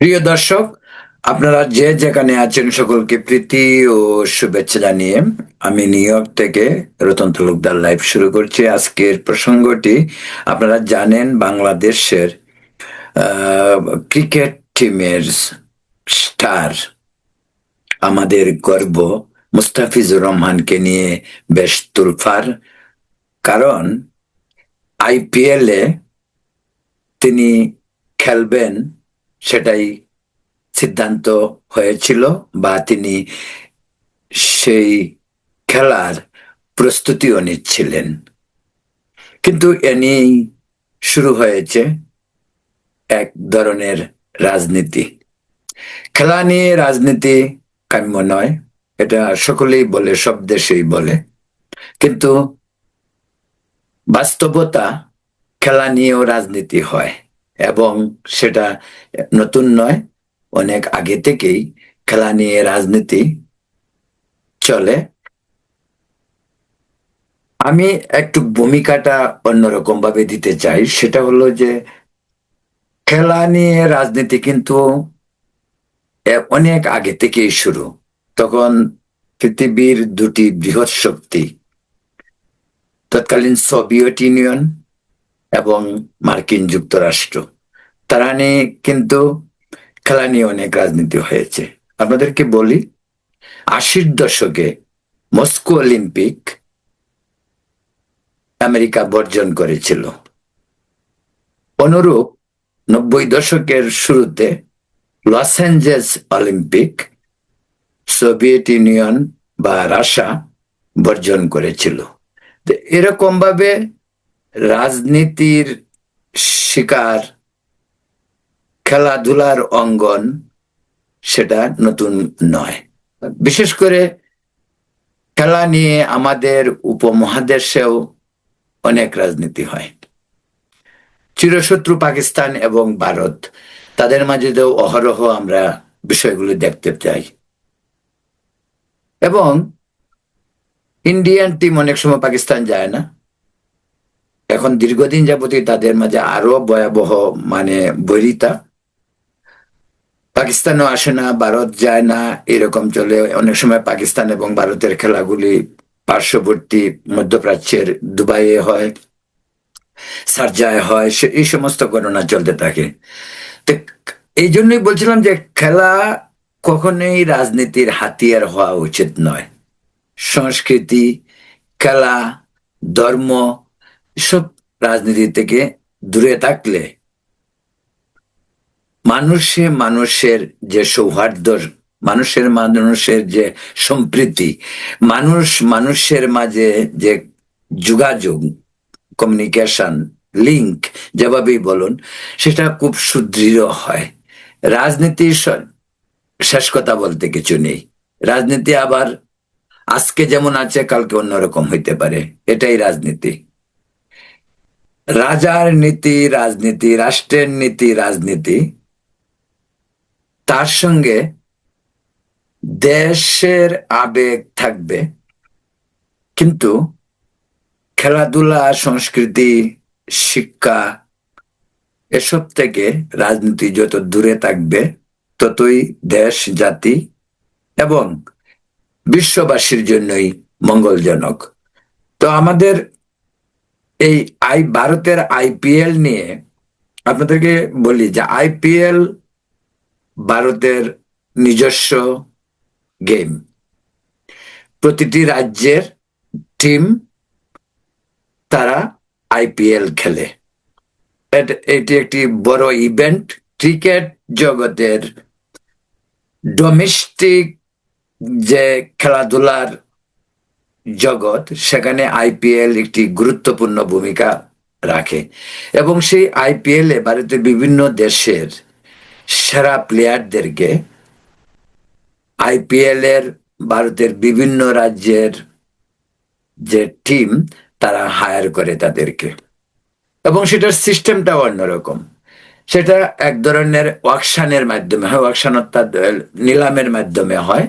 প্রিয় দর্শক, আপনারা যে যেখানে আছেন সকলকে প্রীতি ও শুভেচ্ছা জানিয়ে আমি নিউ ইয়র্ক থেকে রতন তালুকদার লাইভ শুরু করছি। আজকের প্রসঙ্গটি আপনারা জানেন, বাংলাদেশের ক্রিকেট টিমের স্টার, আমাদের গর্ব মুস্তাফিজুর রহমানকে নিয়ে বেশ তোলফাড়। কারণ আইপিএল এ তিনি খেলবেন, সেটাই সিদ্ধান্ত হয়েছিল, বা তিনি সেই খেলার প্রস্তুতিও নিচ্ছিলেন। কিন্তু এ নিয়েই শুরু হয়েছে এক ধরনের রাজনীতি। খেলা নিয়ে রাজনীতি কাম্য নয়, এটা সকলেই বলে, সব দেশেই বলে। কিন্তু বাস্তবতা, খেলা নিয়েও রাজনীতি হয়, এবং সেটা নতুন নয়, অনেক আগে থেকেই খেলা নিয়ে রাজনীতি চলে। আমি একটু ভূমিকাটা অন্যরকম ভাবে দিতে চাই। সেটা হলো যে খেলা নিয়ে রাজনীতি কিন্তু অনেক আগে থেকেই শুরু। তখন পৃথিবীর দুটি বৃহৎ শক্তি, তৎকালীন সোভিয়েত ইউনিয়ন এবং মার্কিন যুক্তরাষ্ট্র, তারা নিয়ে কিন্তু খেলা নিয়ে অনেক রাজনীতি হয়েছে। আপনাদেরকে বলি, 80-র দশকে মস্কো অলিম্পিক আমেরিকা বর্জন করেছিল। অনুরূপ 90 দশকের শুরুতে Los Angeles Olympic Soviet union বা রাশিয়া বর্জন করেছিল। তো এরকম ভাবে রাজনীতির শিকার খেলাধুলার অঙ্গন, সেটা নতুন নয়। বিশেষ করে খেলা নিয়ে আমাদের উপমহাদেশেও অনেক রাজনীতি হয়। চিরশত্রু পাকিস্তান এবং ভারত, তাদের মাঝে তো অহরহ আমরা বিষয়গুলো দেখতে চাই। এবং ইন্ডিয়ান টিম অনেক সময় পাকিস্তান যায় না। এখন দীর্ঘদিন যাবতই তাদের মাঝে আরো ভয়াবহ বৈরিতা। পাকিস্তানও আসে না, ভারত যায় না, এরকম চলে। অনেক সময় পাকিস্তান এবং ভারতের খেলাগুলি পার্শ্ববর্তী মধ্যপ্রাচ্যের দুবাইয়ে হয়, শারজায় হয়, এই সমস্ত ঘটনা চলতে থাকে। তো এই জন্যই বলছিলাম যে খেলা কখনোই রাজনীতির হাতিয়ার হওয়া উচিত নয়। সংস্কৃতি, খেলা, ধর্ম, সব রাজনীতি থেকে দূরে থাকলে মানুষের যে সৌহার্দ্য, মানুষের যে সম্প্রীতি, মানুষের মাঝে যে যোগাযোগ, কমিউনিকেশন, লিঙ্ক, যেভাবেই বলুন, সেটা খুব সুদৃঢ় হয়। রাজনীতির শেষ কথা বলতে কিছু নেই। রাজনীতি আবার আজকে যেমন আছে, কালকে অন্যরকম হইতে পারে, এটাই রাজনীতি। রাজার নীতি রাজনীতি, রাষ্ট্রের নীতি রাজনীতি, তার সঙ্গে দেশের আবেগ থাকবে। কিন্তু খেলাধুলা, সংস্কৃতি, শিক্ষা, এসব থেকে রাজনীতি যত দূরে থাকবে, ততই দেশ, জাতি এবং বিশ্ববাসীর জন্যই মঙ্গলজনক। তো আমাদের এই ভারতের আইপিএল নিয়ে আপনাদেরকে বলি যে আইপিএল ভারতের নিজস্ব গেম। প্রতিটি রাজ্যের টিম, তারা আইপিএল খেলে। এটি একটি বড় ইভেন্ট। ক্রিকেট জগতের ডোমেস্টিক যে খেলাধুলার জগৎ, সেখানে আইপিএল একটি গুরুত্বপূর্ণ ভূমিকা রাখে। এবং সেই আইপিএল এ ভারতের বিভিন্ন দেশের সেরা প্লেয়ারদেরকে আইপিএল এর ভারতের বিভিন্ন রাজ্যের যে টিম, তারা হায়ার করে তাদেরকে। এবং সেটার সিস্টেমটাও অন্যরকম। সেটা এক ধরনের অকশনের মাধ্যমে হয়। অকশন অর্থাৎ নিলামের মাধ্যমে হয়।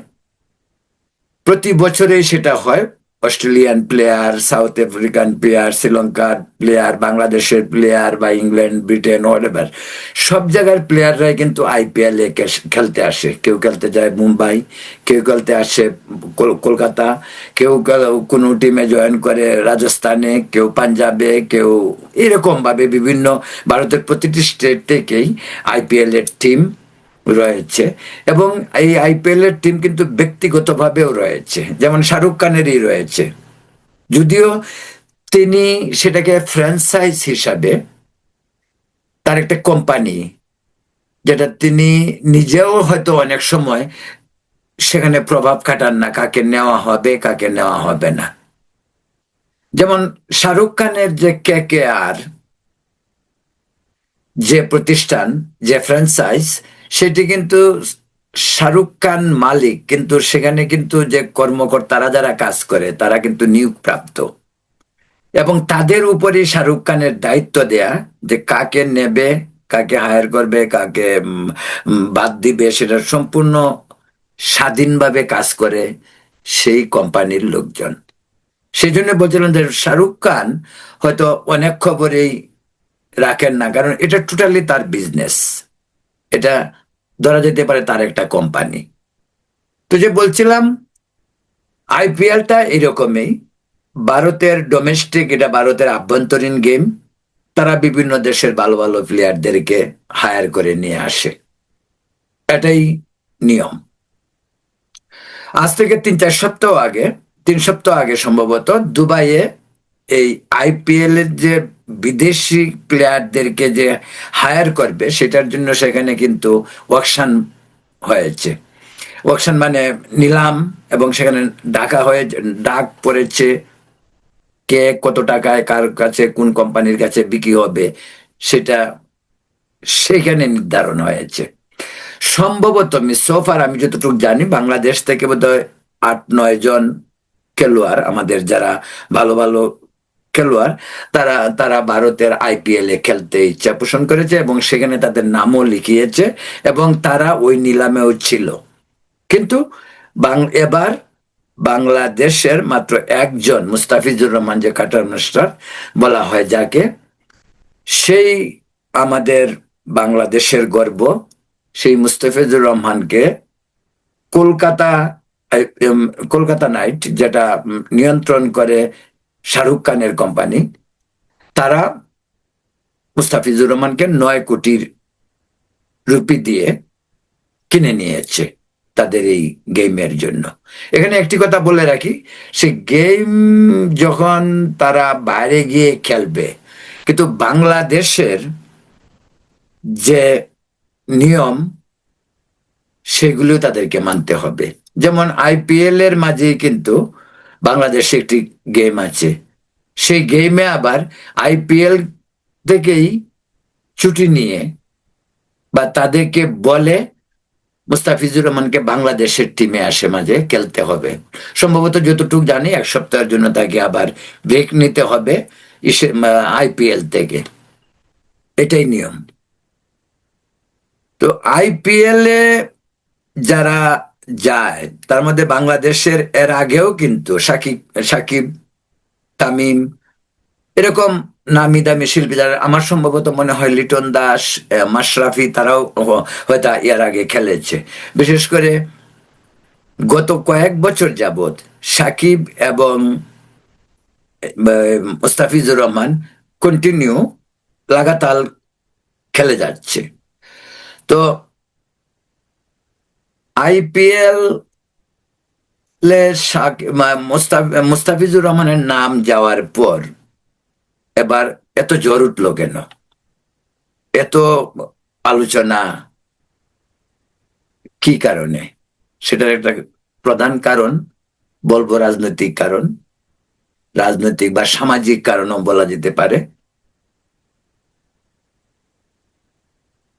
প্রতি বছরেই সেটা হয়। Australian player, south African player, শ্রীলঙ্কার প্লেয়ার, বাংলাদেশের প্লেয়ার বা ইংল্যান্ড, ব্রিটেন, হোয়াটএভার, সব জায়গার প্লেয়াররাই কিন্তু আইপিএল এ খেলতে আসে। কেউ খেলতে যায় মুম্বাই, কেউ খেলতে আসে কলকাতা, কেউ কোনো টিমে জয়েন করে রাজস্থানে, কেউ পাঞ্জাবে, কেউ এরকম ভাবে বিভিন্ন ভারতের প্রতিটি স্টেট থেকেই আইপিএল এর টিম রয়েছে। এবং এই আইপিএল এর টিম কিন্তু ব্যক্তিগতভাবেও রয়েছে, যেমন শাহরুখ খানেরই রয়েছে, যদিও তিনি সেটাকে ফ্র্যাঞ্চাইজ হিসাবে, তার একটা কোম্পানি, যেটা তিনি নিজেও হয়তো অনেক সময় সেখানে প্রভাব খাটান না, কাকে নেওয়া হবে কাকে নেওয়া হবে না। যেমন শাহরুখ খানের যে KKR যে প্রতিষ্ঠান, যে ফ্র্যাঞ্চাইজ, সেটি কিন্তু শাহরুখ খান মালিক, কিন্তু সেখানে কিন্তু যে কর্মকর্তারা যারা কাজ করে তারা কিন্তু নিয়োগপ্রাপ্ত, এবং তাদের উপরে শাহরুখ খানের দায়িত্ব দেয়া যে কাকে নেবে, কাকে হায়ার করবে, কাকে বাদ দিবে, সেটা সম্পূর্ণ স্বাধীনভাবে কাজ করে সেই কোম্পানির লোকজন। সেই জন্য বলছিলাম যে শাহরুখ খান হয়তো অনেক খবরেই রাখেন না, কারণ এটা টোটালি তার বিজনেস, এটা ধরা যেতে পারে তার একটা কোম্পানি। তো যে বলছিলাম আইপিএলটা এরকমই, ভারতের ডোমেস্টিক, এটা ভারতের আভ্যন্তরীণ গেম। তারা বিভিন্ন দেশের ভালো ভালো প্লেয়ারদেরকে হায়ার করে নিয়ে আসে, এটাই নিয়ম। আজ থেকে 3-4 সপ্তাহ আগে সম্ভবত দুবাইয়ে এই আইপিএল এর যে বিদেশি প্লেয়ারদেরকে যে হায়ার করবে সেটার জন্য সেখানে কিন্তু অকশন হয়েছে। অকশন মানে নিলাম, এবং সেখানে ডাক পড়েছে কে কত টাকায় কার কাছে কোন কোম্পানির কাছে বিক্রি হবে, সেটা সেখানে নির্ধারণ হয়েছে। সম্ভবত সোফার আমি যতটুকু জানি বাংলাদেশ থেকে বোধহয় 8-9 জন খেলোয়াড়, আমাদের যারা ভালো ভালো খেলোয়াড়, তারা তারা ভারতের আইপিএল এ খেলতে ইচ্ছা পোষণ করেছে এবং সেখানে তাদের নামও লিখিয়েছে, এবং তারা ওই নিলামেও ছিল। কিন্তু এবার বাংলাদেশের মাত্র একজন, মুস্তাফিজুর রহমান, যে কাটার মাস্টার বলা হয় যাকে, সেই আমাদের বাংলাদেশের গর্ব, সেই মুস্তাফিজুর রহমানকে কলকাতা কলকাতা নাইট, যেটা নিয়ন্ত্রণ করে শাহরুখ খানের কোম্পানি, তারা মুস্তাফিজুর রহমানকে 9 কোটি রুপি দিয়ে কিনে নিয়েছে তাদের এই গেমের জন্য। এখানে একটি কথা বলে রাখি, সে গেম যখন তারা বাইরে গিয়ে খেলবে, কিন্তু বাংলাদেশের যে নিয়ম সেগুলো তাদেরকে মানতে হবে। যেমন আইপিএল এর মাঝে কিন্তু বাংলাদেশে একটি গেম আছে, সেই গেমে আবার আইপিএল থেকেই ছুটি নিয়ে বা তাদেরকে বলে মুস্তাফিজুর রহমানকে বাংলাদেশের টিমে আসে মাঝে খেলতে হবে। সম্ভবত যতটুকু জানি 1 সপ্তাহের জন্য তাকে আবার ব্রেক নিতে হবে আইপিএল থেকে, এটাই নিয়ম। তো আইপিএল এ যারা যায় তার মধ্যে বাংলাদেশের এর আগেও কিন্তু সাকিব, তামিম, এরকম নামি দামি শিল্পী যারা, আমার সম্ভবত মনে হয় লিটন দাস, মাশরাফি, তারাও হয়তো এর আগে খেলেছে। বিশেষ করে গত কয়েক বছর যাবৎ সাকিব এবং মুস্তাফিজুর রহমান কন্টিনিউ লাগাতার খেলে যাচ্ছে। তো আইপিএল মুস্তাফিজুর রহমানের নাম যাওয়ার পর এবার এত জ্বর উঠলো কেন, এত আলোচনা, কি কারণে? সেটার একটা প্রধান কারণ বলবো রাজনৈতিক কারণ, রাজনৈতিক বা সামাজিক কারণও বলা যেতে পারে।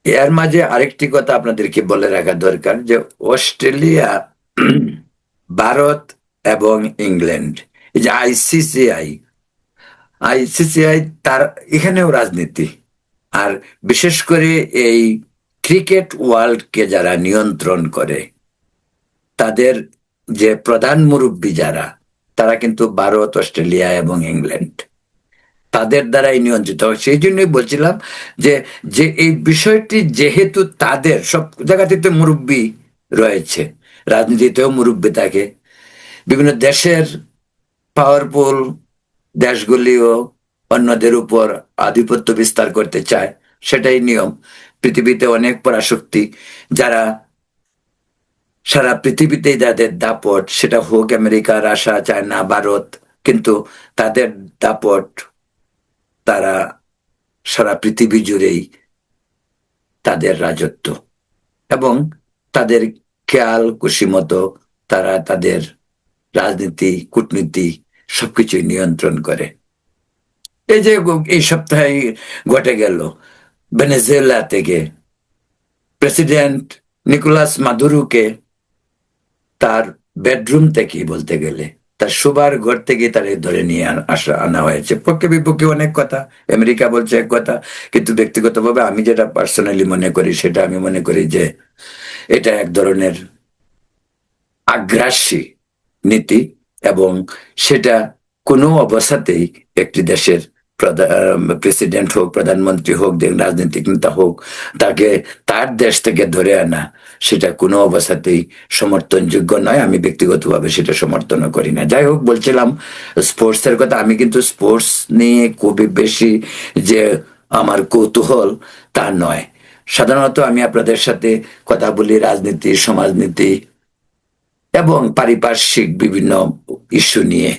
এর মাঝে আরেকটি কথা আপনাদেরকে বলে রাখা দরকার, যে অস্ট্রেলিয়া, ভারত এবং ইংল্যান্ড, এই যে আইসিসিআই তার এখানেও রাজনীতি, আর বিশেষ করে এই ক্রিকেট ওয়ার্ল্ডকে যারা নিয়ন্ত্রণ করে, তাদের যে প্রধান মুরব্বী যারা, তারা কিন্তু ভারত, অস্ট্রেলিয়া এবং ইংল্যান্ড, তাদের দ্বারাই নিয়ন্ত্রিত হয়। সেই জন্যই বলছিলাম যে যে এই বিষয়টি যেহেতু তাদের সব জায়গাতে মুরব্বী রয়েছে, রাজনীতিতেও মুরব্বী থাকে, বিভিন্ন দেশের পাওয়ারফুল দেশগুলিও অন্যদের উপর আধিপত্য বিস্তার করতে চায়, সেটাই নিয়ম। পৃথিবীতে অনেক পরাশক্তি যারা সারা পৃথিবীতেই যাদের দাপট, সেটা হোক আমেরিকা, রাশিয়া, চায়না, ভারত, কিন্তু তাদের দাপট তারা সারা পৃথিবী জুড়েই তাদের রাজত্ব, এবং তাদের খেয়াল খুশি মতো তারা তাদের রাজনীতি, কূটনীতি সবকিছুই নিয়ন্ত্রণ করে। এই যে এই সপ্তাহে ঘটে গেল, ভেনেজুয়েলা থেকে প্রেসিডেন্ট নিকোলাস মাদুরোকে তার বেডরুম থেকে, বলতে গেলে তার শোবার ঘর থেকে তার ধরে নিয়ে আনা হয়েছে। পক্ষে বিপক্ষে অনেক কথা, আমেরিকা বলছে এক কথা, কিন্তু ব্যক্তিগতভাবে আমি যেটা পার্সোনালি মনে করি, সেটা আমি মনে করি যে এটা এক ধরনের আগ্রাসী নীতি, এবং সেটা কোনো অবস্থাতেই একটি দেশের প্রেসিডেন্ট হোক, প্রধানমন্ত্রী হোক, রাজনৈতিক নেতা হোক, তাকে তার দেশ থেকে ধরে আনা, সেটা কোনো অবস্থাতেই সমর্থনযোগ্য নয়। আমি ব্যক্তিগতভাবে সেটা সমর্থন করি না। যাই হোক, বলছিলাম স্পোর্টসের কথা। আমি কিন্তু স্পোর্টস নিয়ে খুবই বেশি যে আমার কৌতূহল তা নয়। সাধারণত আমি আপনাদের সাথে কথা বলি রাজনীতি, সমাজনীতি এবং পারিপার্শ্বিক বিভিন্ন ইস্যু নিয়ে।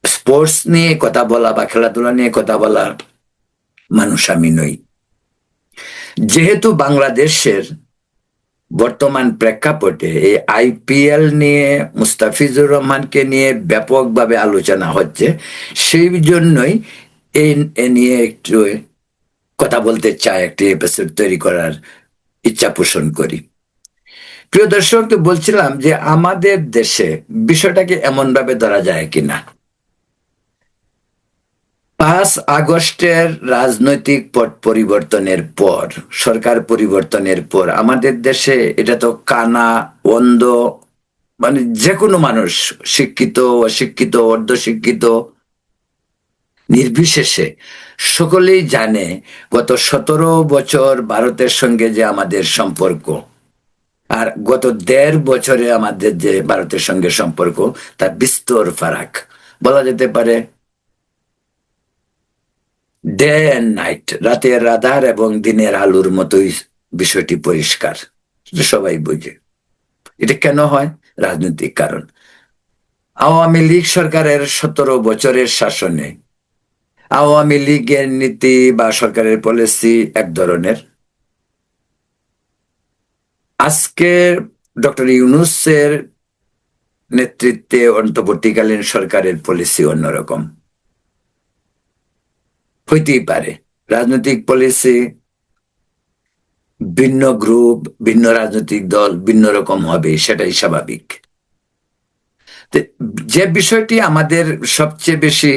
স্পোর্টস নিয়ে কথা বলা বা খেলাধুলা নিয়ে কথা বলা মানুষ আমি নই। যেহেতু বাংলাদেশের বর্তমান প্রেক্ষাপটে এই আইপিএল নিয়ে মুস্তাফিজুর রহমানকে নিয়ে ব্যাপকভাবে আলোচনা হচ্ছে, সেই জন্যই এই নিয়ে একটু কথা বলতে চাই, একটি এপিসোড তৈরি করার ইচ্ছা পোষণ করি। প্রিয় দর্শক, বলছিলাম যে আমাদের দেশে বিষয়টাকে এমন ভাবে ধরা যায় কিনা, 5 আগস্টের রাজনৈতিক পট পরিবর্তনের পর, সরকার পরিবর্তনের পর আমাদের দেশে এটা তো কানা, অন্ধ, মানে যে কোনো মানুষ, শিক্ষিত, অশিক্ষিত, অর্ধশিক্ষিত নির্বিশেষে সকলেই জানে গত 17 বছর ভারতের সঙ্গে যে আমাদের সম্পর্ক, আর গত 1.5 বছরে আমাদের যে ভারতের সঙ্গে সম্পর্ক, তার বিস্তর ফারাক। বলা যেতে পারে ডে অ্যান্ড নাইট, রাতের আধার এবং দিনের আলোর মতোই বিষয়টি পরিষ্কার, সবাই বুঝে। এটা কেন হয়? রাজনৈতিক কারণ। আওয়ামী লীগ সরকারের 17 বছরের শাসনে আওয়ামী লীগের নীতি বা সরকারের পলিসি এক ধরনের, আজকে ডক্টর ইউনূসের নেতৃত্বে অন্তর্বর্তীকালীন সরকারের পলিসি অন্যরকম হইতেই পারে। রাজনৈতিক পলিসি, ভিন্ন গ্রুপ, ভিন্ন রাজনৈতিক দল ভিন্ন রকম হবে, সেটাই স্বাভাবিক। যে বিষয়টি আমাদের সবচেয়ে বেশি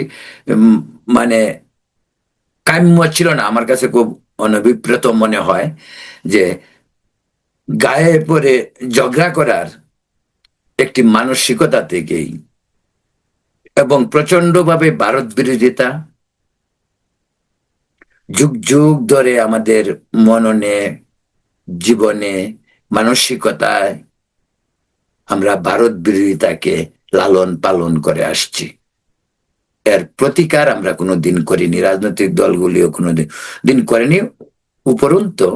মানে কাম্য ছিল না, আমার কাছে খুব অনভিপ্রেত মনে হয়, যে গায়ে পড়ে ঝগড়া করার একটি মানসিকতা থেকেই এবং প্রচন্ডভাবে ভারত বিরোধিতা যুগ যুগ ধরে আমাদের মননে, জীবনে, মানসিকতায় আমরা ভারত বিরোধিতাকে লালন পালন করে আসছি। এর প্রতিকার আমরা কোনোদিন করিনি, রাজনৈতিক দলগুলিও কোনোদিন করেনি। উপরন্তু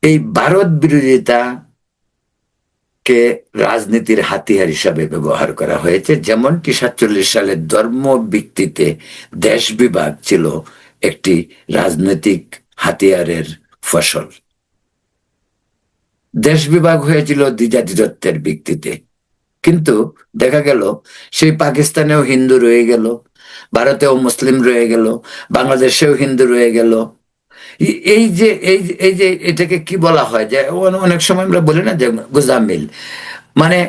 এই ভারত বিরোধিতা কে রাজনীতির হাতিয়ার হিসাবে ব্যবহার করা হয়েছে। যেমনটি 47 সালের ধর্ম ভিত্তিতে দেশ বিভাগ ছিল একটি রাজনৈতিক হাতিয়ারের ফসল। দেশ বিভাগ হয়েছিল দ্বিজাতিত্বের ভিত্তিতে, কিন্তু দেখা গেল সেই পাকিস্তানেও হিন্দু রয়ে গেল, ভারতেও মুসলিম রয়ে গেল, বাংলাদেশেও হিন্দু রয়ে গেল। এই যে এটাকে কি বলা হয়, যে অনেক সময় আমরা বলি না যে গোজামিল, মানে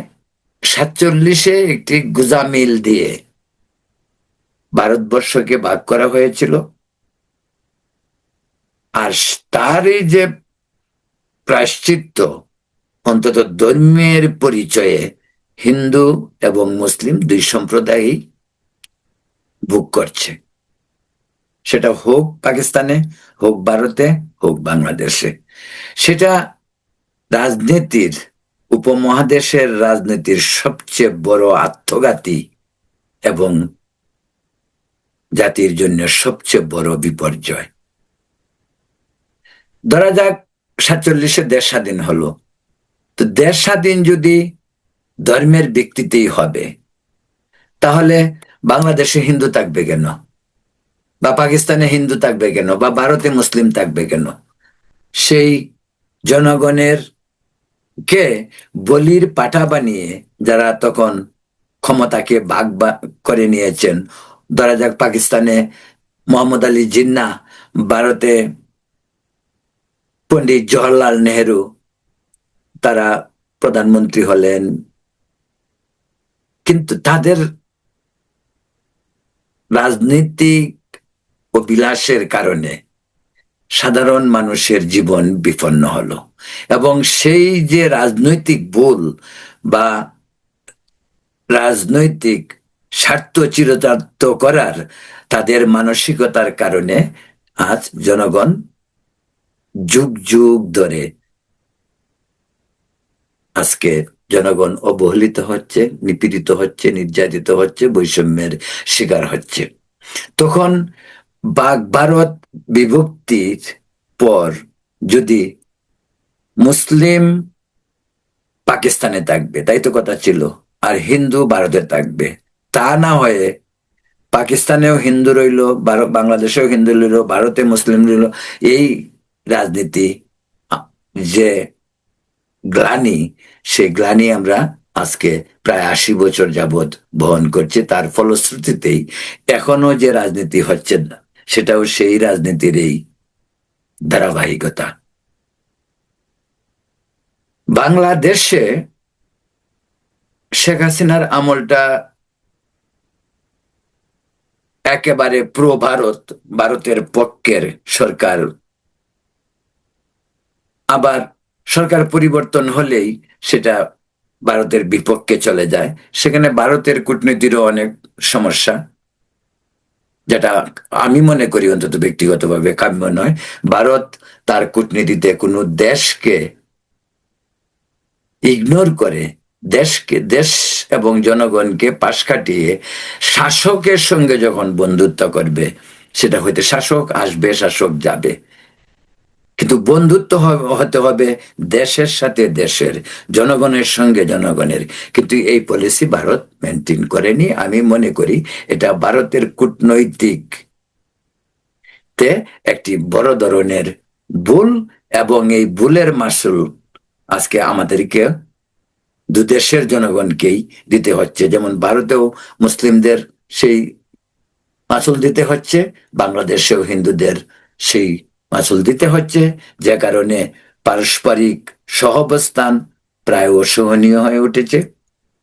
47-এ একটি গোজামিল দিয়ে ভারতবর্ষকে ভাগ করা হয়েছিল। আর তার এই যে প্রায়শ্চিত্ত, অন্তত ধর্মের পরিচয়ে হিন্দু এবং মুসলিম দুই সম্প্রদায়ই ভোগ করছে, সেটা হোক পাকিস্তানে, হোক ভারতে, হোক বাংলাদেশে। সেটা রাজনীতির, উপমহাদেশের রাজনীতির সবচেয়ে বড় আত্মঘাতী এবং জাতির জন্য সবচেয়ে বড় বিপর্যয়। ধরা যাক 47-এ দেশ স্বাধীন হলো, তো দেশ স্বাধীন যদি ধর্মের ভিত্তিতেই হবে, তাহলে বাংলাদেশে হিন্দু থাকবে কেন, বা পাকিস্তানে হিন্দু থাকবে কেন, বা ভারতে মুসলিম থাকবে কেন? সেই জনগণের কে বলির পাঠা বানিয়ে যারা তখন ক্ষমতাকে ভাগ করে নিয়েছেন, ধরা যাক পাকিস্তানে মোহাম্মদ আলী জিন্নাহ, ভারতে পণ্ডিত জওহরলাল নেহেরু, তারা প্রধানমন্ত্রী হলেন, কিন্তু তাদের রাজনৈতিক অভিলাষের কারণে সাধারণ মানুষের জীবন বিপন্ন হলো। এবং সেই যে রাজনৈতিক ভুল বা রাজনৈতিক স্বার্থ চিরতার্থ করার তাদের মানসিকতার কারণে আজ জনগণ যুগ যুগ ধরে, আজকে জনগণ অবহেলিত হচ্ছে, নিপীড়িত হচ্ছে, নির্যাতিত হচ্ছে, বৈষম্যের শিকার হচ্ছে। তখন ভারত বিভক্তির পর যদি মুসলিম পাকিস্তানে থাকবে, তাই তো কথা ছিল, আর হিন্দু ভারতে থাকবে, তা না হয়ে পাকিস্তানেও হিন্দু রইল, বাংলাদেশেও হিন্দু রইল, ভারতে মুসলিম রইল, এই রাজনীতি যে গ্লানি, সেই গ্লানি আমরা আজকে প্রায় 80 বছর যাবৎ বহন করছি। তার ফলশ্রুতিতেই এখনো যে রাজনীতি হচ্ছে, সেটাও সেই রাজনীতির এই ধারাবাহিকতা। বাংলাদেশে শেখ হাসিনার আমলটা একেবারে প্রো ভারত, ভারতের পক্ষের সরকার। আবার সরকার পরিবর্তন হলেই সেটা ভারতের বিপক্ষে চলে যায়। সেখানে ভারতের কূটনীতিরও অনেক সমস্যা, যেটা আমি মনে করি অন্তত ব্যক্তিগতভাবে কাম্য নয়। ভারত তার কূটনীতিতে কোনো দেশকে ইগনোর করে, দেশ এবং জনগণকে পাশ কাটিয়ে শাসকের সঙ্গে যখন বন্ধুত্ব করবে, সেটা হইতে শাসক আসবে, শাসক যাবে, কিন্তু বন্ধুত্ব হতে হবে দেশের সাথে দেশের, জনগণের সঙ্গে জনগণের। কিন্তু এই পলিসি ভারত মেনটেন করেনি। আমি মনে করি এটা ভারতের কূটনৈতিক তে একটি বড় ধরনের ভুল, এবং এই ভুলের মাসুল আজকে আমাদেরকে দুদেশের জনগণকেই দিতে হচ্ছে। যেমন ভারতেও মুসলিমদের সেই মাসুল দিতে হচ্ছে, বাংলাদেশেও হিন্দুদের সেই মাসুল দিতে হচ্ছে, যে কারণে পারস্পরিক সহাবস্থান প্রায় অসহনীয় হয়ে উঠেছে।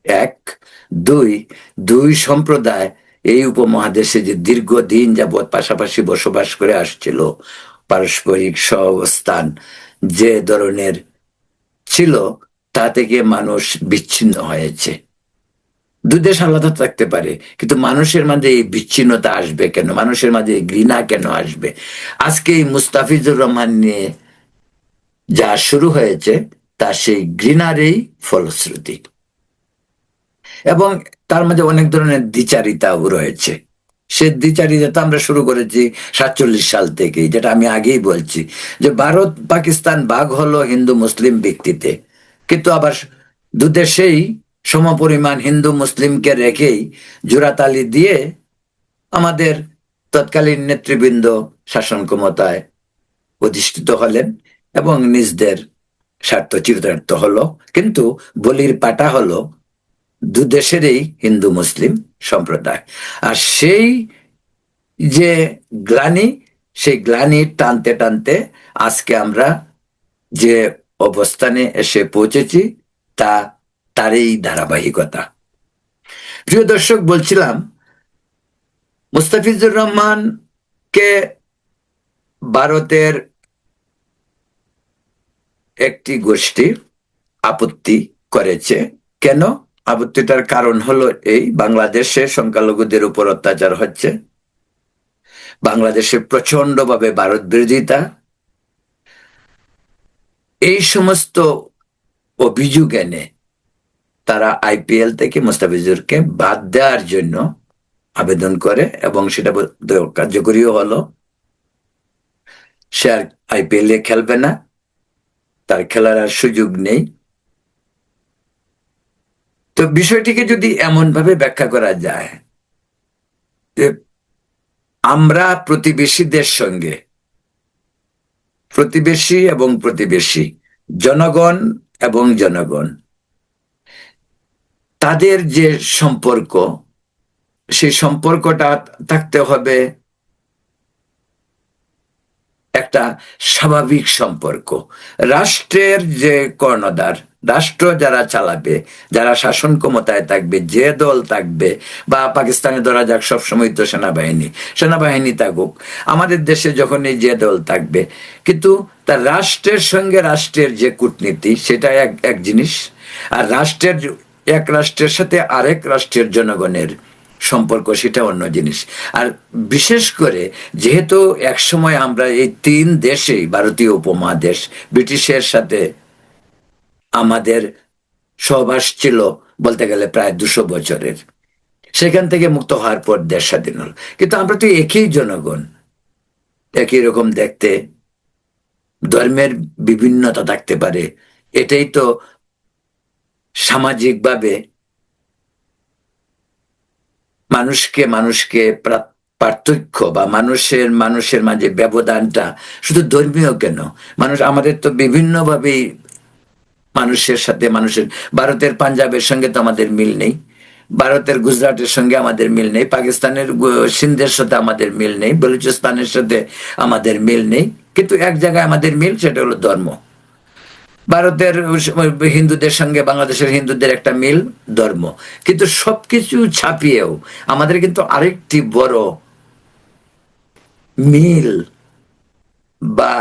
এক, দুই সম্প্রদায় এই উপমহাদেশে যে দীর্ঘদিন যাবৎ পাশাপাশি বসবাস করে আসছিল, পারস্পরিক সহাবস্থান যে ধরনের ছিল, তা থেকে মানুষ বিচ্ছিন্ন হয়েছে। দুই দেশ আলাদা থাকতে পারে, কিন্তু মানুষের মাঝে এই বিচ্ছিন্নতা আসবে কেন? মানুষের মাঝে এই ঘৃণা কেন আসবে? আজকে এই মুস্তাফিজুর রহমান নিয়ে যা শুরু হয়েছে, তা সেই ঘৃণারই ফলশ্রুতি। এবং তার মাঝে অনেক ধরনের দ্বিচারিতাও রয়েছে। সে দ্বিচারিতা আমরা শুরু করেছি 47 সাল থেকে, যেটা আমি আগেই বলছি, যে ভারত পাকিস্তান ভাগ হলো হিন্দু মুসলিম ভিত্তিতে, কিন্তু আবার দুদেশেই সমপরিমাণ হিন্দু মুসলিমকে রেখেই জোড়াতালি দিয়ে আমাদের তৎকালীন নেতৃবৃন্দ শাসন ক্ষমতায় অধিষ্ঠিত হলেন এবং নিজদের স্বার্থ চিরতার্থ হলো। কিন্তু বলির পাটা হলো দুদেশেরই হিন্দু মুসলিম সম্প্রদায়। আর সেই যে গ্লানি, সেই গ্লানি টানতে টানতে আজকে আমরা যে অবস্থানে এসে পৌঁছেছি, তা তারই ধারাবাহিকতা। প্রিয় দর্শক, বলছিলাম মুস্তাফিজুর রহমানকে ভারতের একটি গোষ্ঠী আপত্তি করেছে। কেন? আপত্তিটার কারণ হলো এই, বাংলাদেশে সংখ্যালঘুদের উপর অত্যাচার হচ্ছে, বাংলাদেশে প্রচন্ডভাবে ভারত বিরোধিতা, এই সমস্ত অভিযোগ এনে তারা আইপিএল থেকে মোস্তাফিজুরকে বাদ দেওয়ার জন্য আবেদন করে, এবং সেটা কার্যকরীও হলো। সে আর আইপিএল এ খেলবে না, তার খেলার আর সুযোগ নেই। তো বিষয়টিকে যদি এমন ভাবে ব্যাখ্যা করা যায় যে আমরা প্রতিবেশীদের সঙ্গে, প্রতিবেশী এবং প্রতিবেশী, জনগণ এবং জনগণ, তাদের যে সম্পর্ক, সেই সম্পর্কটা থাকতে হবে একটা স্বাভাবিক সম্পর্ক। রাষ্ট্রের যে কর্ণধার, রাষ্ট্র যারা চালাবে, যারা শাসন ক্ষমতায় থাকবে, যে দল থাকবে, বা পাকিস্তানে ধরা যাক সবসময় তো সেনাবাহিনী, সেনাবাহিনী থাকুক, আমাদের দেশে যখন এই যে দল থাকবে, কিন্তু তার রাষ্ট্রের সঙ্গে রাষ্ট্রের যে কূটনীতি, সেটা এক জিনিস। আর রাষ্ট্রের, এক রাষ্ট্রের সাথে আরেক রাষ্ট্রের জনগণের সম্পর্ক, সেটা অন্য জিনিস। আর বিশেষ করে যেহেতু একসময় আমরা এই 3 দেশেই, ভারতীয় উপমহাদেশ, ব্রিটিশের সাথে আমাদের সহবাস ছিল বলতে গেলে প্রায় 200 বছরের, সেখান থেকে মুক্ত হওয়ার পর দেশ স্বাধীন হল। কিন্তু আমরা তো একই জনগণ, একই রকম দেখতে, ধর্মের বিভিন্নতা থাকতে পারে, এটাই তো সামাজিকভাবে মানুষকে মানুষকে পার্থক্য, বা মানুষের মানুষের মাঝে ব্যবধানটা শুধু ধর্মীয় কেন, মানুষ আমাদের তো বিভিন্ন ভাবেই মানুষের সাথে মানুষের, ভারতের পাঞ্জাবের সঙ্গে তো আমাদের মিল নেই, ভারতের গুজরাটের সঙ্গে আমাদের মিল নেই, পাকিস্তানের সিন্ধের সাথে আমাদের মিল নেই, বলুচিস্তানের সাথে আমাদের মিল নেই, কিন্তু এক জায়গায় আমাদের মিল, সেটা হলো ধর্ম। ভারতের হিন্দুদের সঙ্গে বাংলাদেশের হিন্দুদের একটা মিল, ধর্ম। কিন্তু সবকিছু ছাপিয়েও আমাদের কিন্তু আরেকটি বড় মিল, বা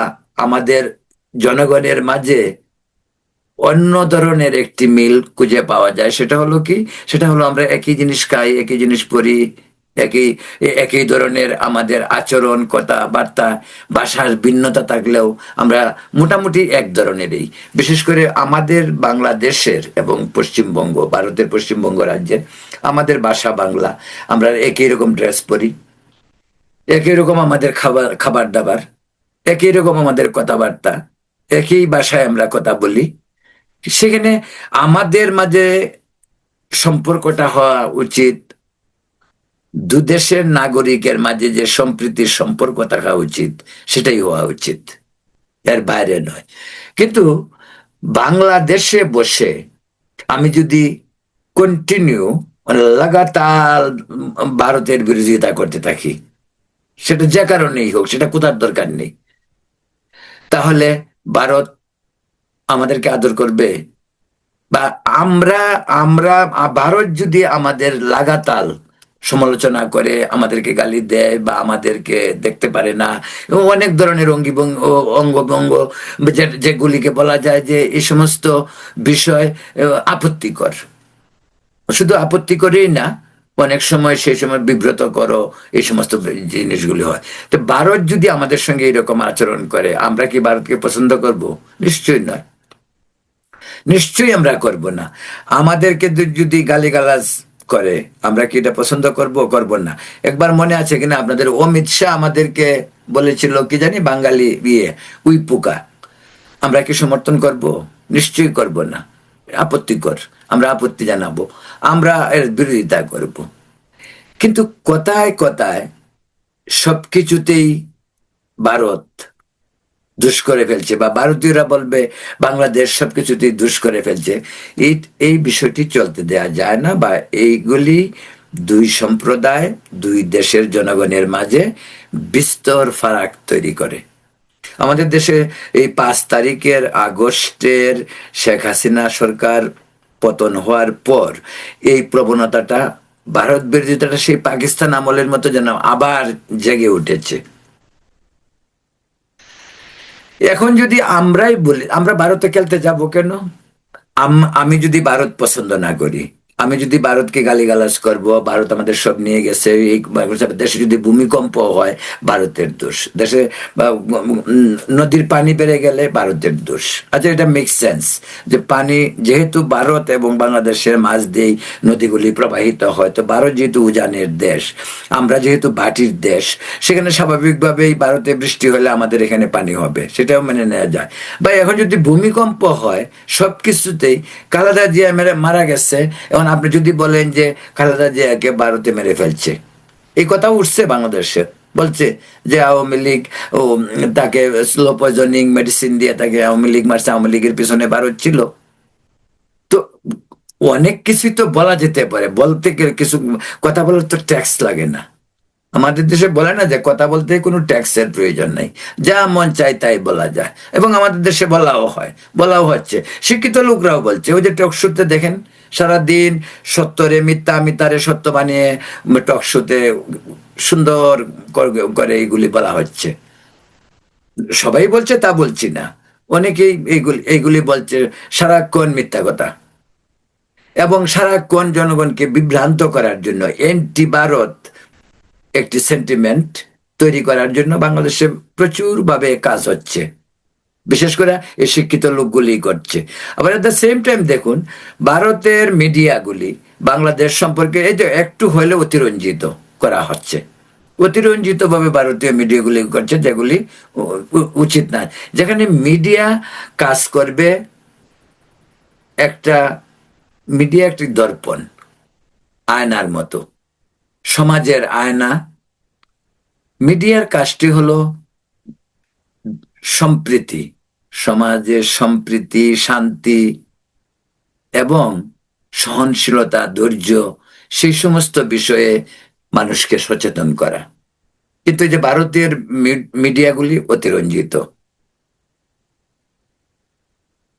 আমাদের জনগণের মাঝে অন্য ধরনের একটি মিল খুঁজে পাওয়া যায়। সেটা হলো কি? সেটা হলো আমরা একই জিনিস খাই, একই জিনিস পড়ি, একই একই ধরনের আমাদের আচরণ, কথাবার্তা, ভাষার ভিন্নতা থাকলেও আমরা মোটামুটি এক ধরনেরই। বিশেষ করে আমাদের বাংলাদেশের এবং পশ্চিমবঙ্গ, ভারতের পশ্চিমবঙ্গ রাজ্যের, আমাদের ভাষা বাংলা, আমরা একই রকম ড্রেস পরি, একই রকম আমাদের খাবার দাবার, একই রকম আমাদের কথাবার্তা, একই ভাষায় আমরা কথা বলি। সেখানে আমাদের মাঝে সম্পর্কটা হওয়া উচিত দুদেশের নাগরিকের মাঝে যে সম্প্রীতির সম্পর্ক থাকা উচিত, সেটাই হওয়া উচিত, এর বাইরে নয়। কিন্তু বাংলাদেশে বসে আমি যদি কন্টিনিউ, লাগাতার ভারতের বিরোধিতা করতে থাকি, সেটা যে কারণেই হোক, সেটা কোথার দরকার নেই, তাহলে ভারত আমাদেরকে আদর করবে? বা আমরা আমরা ভারত যদি আমাদের লাগাতার সমালোচনা করে, আমাদেরকে গালি দেয়, বা আমাদেরকে দেখতে পারে না, এবং অনেক ধরনের অঙ্গভঙ্গ, যেগুলিকে বলা যায় যে এই সমস্ত বিষয় আপত্তিকর, শুধু আপত্তিকরই না, অনেক সময় সেই সময় বিব্রত করো, এই সমস্ত জিনিসগুলি হয়। তো ভারত যদি আমাদের সঙ্গে এরকম আচরণ করে, আমরা কি ভারতকে পছন্দ করব? নিশ্চয়ই নয়, নিশ্চয়ই আমরা করব না। আমাদেরকে যদি গালিগালাজ করে, আমরা কি এটা পছন্দ করব? করব না। একবার মনে আছে কিনা আপনাদের, অমিত শাহ আমাদেরকে বলেছিল কি জানি, বাঙালি উই পোকা, আমরা কি সমর্থন করব? নিশ্চয়ই করব না, আপত্তিকর, আমরা আপত্তি জানাবো, আমরা এর বিরোধিতা করব। কিন্তু কথায় কথায় সবকিছুতেই ভারত দুষ করে ফেলছে, বা ভারতীয়রা বলবে বাংলাদেশ সবকিছুতেই দুষ করে ফেলছে, এই বিষয়টি চলতে দেয়া যায় না। বা এইগুলি দুই সম্প্রদায়, দুই দেশের জনগণের মাঝে বিস্তর ফারাক তৈরি করে। আমাদের দেশে এই 5 তারিখের আগস্টের শেখ হাসিনা সরকার পতন হওয়ার পর এই প্রবণতাটা, ভারত বিরোধিতাটা সেই পাকিস্তান আমলের মতো যেন আবার জেগে উঠেছে। এখন যদি আমরাই বলি আমরা ভারতে খেলতে যাব কেন, আমি যদি ভারত পছন্দ না করি, আমি যদি ভারতকে গালিগালাজ করব, ভারত আমাদের সব নিয়ে গেছে, এই দেশে যদি ভূমিকম্প হয় ভারতের দোষ, দেশে নদীর পানি বেড়ে গেলে ভারতের দোষ। আচ্ছা, এটা মেক সেন্স যে পানি যেহেতু ভারত এবং বাংলাদেশের মাঝ দিয়েই নদীগুলি প্রবাহিত হয়, তো ভারত যেহেতু উজানের দেশ, আমরা যেহেতু ভাটির দেশ, সেখানে স্বাভাবিকভাবেই ভারতে বৃষ্টি হলে আমাদের এখানে পানি হবে, সেটাও মেনে নেওয়া যায়। বা এখন যদি ভূমিকম্প হয় সব কিছুতেই, খালেদা জিয়া মারা গেছে, এখন আপনি যদি বলেন যে খালেদা জিয়াকে ভারতে মেরে ফেলছে, এই কথা উঠছে বাংলাদেশে, বলছে যে আওয়ামী লীগ ও তাকে স্লো পয়জনিং মেডিসিন দিয়ে তাকে আওয়ামী লীগ মারছে, আওয়ামী লীগের পিছনে ভারত ছিল। তো অনেক কিছুই তো বলা যেতে পারে, বলতে গেলে কিছু কথা বলার তো ট্যাক্স লাগে না। আমাদের দেশে বলে না যে কথা বলতে কোনো ট্যাক্সের প্রয়োজন নাই, যা মন চায় তাই বলা যায়, এবং আমাদের দেশে বলাও হয়, বলাও হচ্ছে, শিক্ষিত লোকরাও বলছে। ওই যে টক শোতে দেখেন সারাদিন সত্যরে মিথ্যা, মিথ্যারে সত্য বানিয়ে টক শোতে সুন্দর করে এইগুলি বলা হচ্ছে। সবাই বলছে তা বলছি না, অনেকেই এইগুলি বলছে সারাক্ষণ মিথ্যা কথা, এবং সারাক্ষণ জনগণকে বিভ্রান্ত করার জন্য এন্টি ভারত একটি সেন্টিমেন্ট তৈরি করার জন্য বাংলাদেশে প্রচুর ভাবে কাজ হচ্ছে, বিশেষ করে এই শিক্ষিত লোকগুলি করছে। আবার এট দ্য সেম টাইম দেখুন ভারতের মিডিয়াগুলি বাংলাদেশ সম্পর্কে এই যে একটু হলে অতিরঞ্জিত করা হচ্ছে, অতিরঞ্জিত ভাবে ভারতীয় মিডিয়াগুলি করছে, যেগুলি উচিত না। যেখানে মিডিয়া কাজ করবে, একটা মিডিয়া একটি দর্পণ, আয়নার মতো, সমাজের আয়না। মিডিয়ার কাজটি হলো সম্প্রীতি, সমাজের সম্প্রীতি, শান্তি এবং সহনশীলতা, ধৈর্য, সেই সমস্ত বিষয়ে মানুষকে সচেতন করা। কিন্তু যে ভারতীয় মিডিয়াগুলি অতিরঞ্জিত।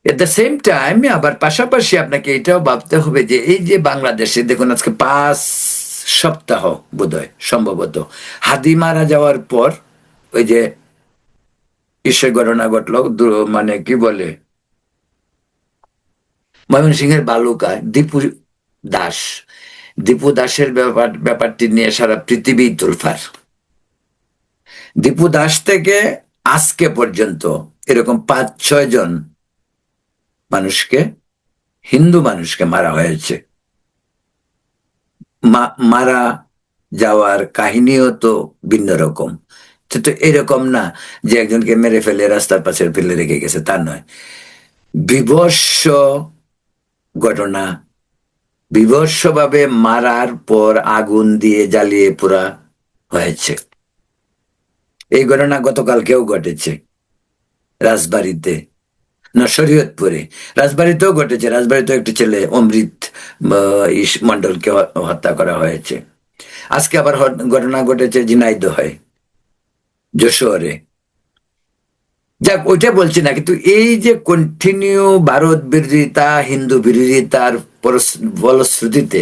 এট দ্য সেম টাইম আবার পাশাপাশি আপনাকে এটাও ভাবতে হবে যে এই যে বাংলাদেশে দেখুন আজকে 5 সপ্তাহ বোধহয় সম্ভবত হাদি মারা যাওয়ার পর ওই যে কিসের ঘটনা ঘটলো, মানে কি বলে, ময়মনসিংহের বালুকায় দাস দীপু দাসের ব্যাপারটি নিয়ে সারা পৃথিবী তোলফার। দীপু দাস থেকে আজকে পর্যন্ত এরকম 5-6 জন মানুষকে, হিন্দু মানুষকে মারা হয়েছে। মারা যাওয়ার কাহিনীও তো ভিন্ন রকম। তো এরকম না যে একজনকে মেরে ফেলে রাস্তার পাশে ফেলে রেখে গেছে, তা নয়। বিভৎস ঘটনা, বিভৎসভাবে মারার পর আগুন দিয়ে জ্বালিয়ে পোড়া হয়েছে। এই ঘটনা গতকালকেও ঘটেছে রাজবাড়িতে, না শরীয়তপুরে। রাজবাড়িতেও ঘটেছে, রাজবাড়িতেও একটি ছেলে অমৃত মন্ডলকে হত্যা করা হয়েছে। আজকে আবার ঘটনা ঘটেছে ঝিনাইদহে, যশোরে। যাক, ওইটা বলছি না, কিন্তু এই যে কন্টিনিউ ভারত বিরোধিতা, হিন্দু বিরোধিতার ফলশ্রুতিতে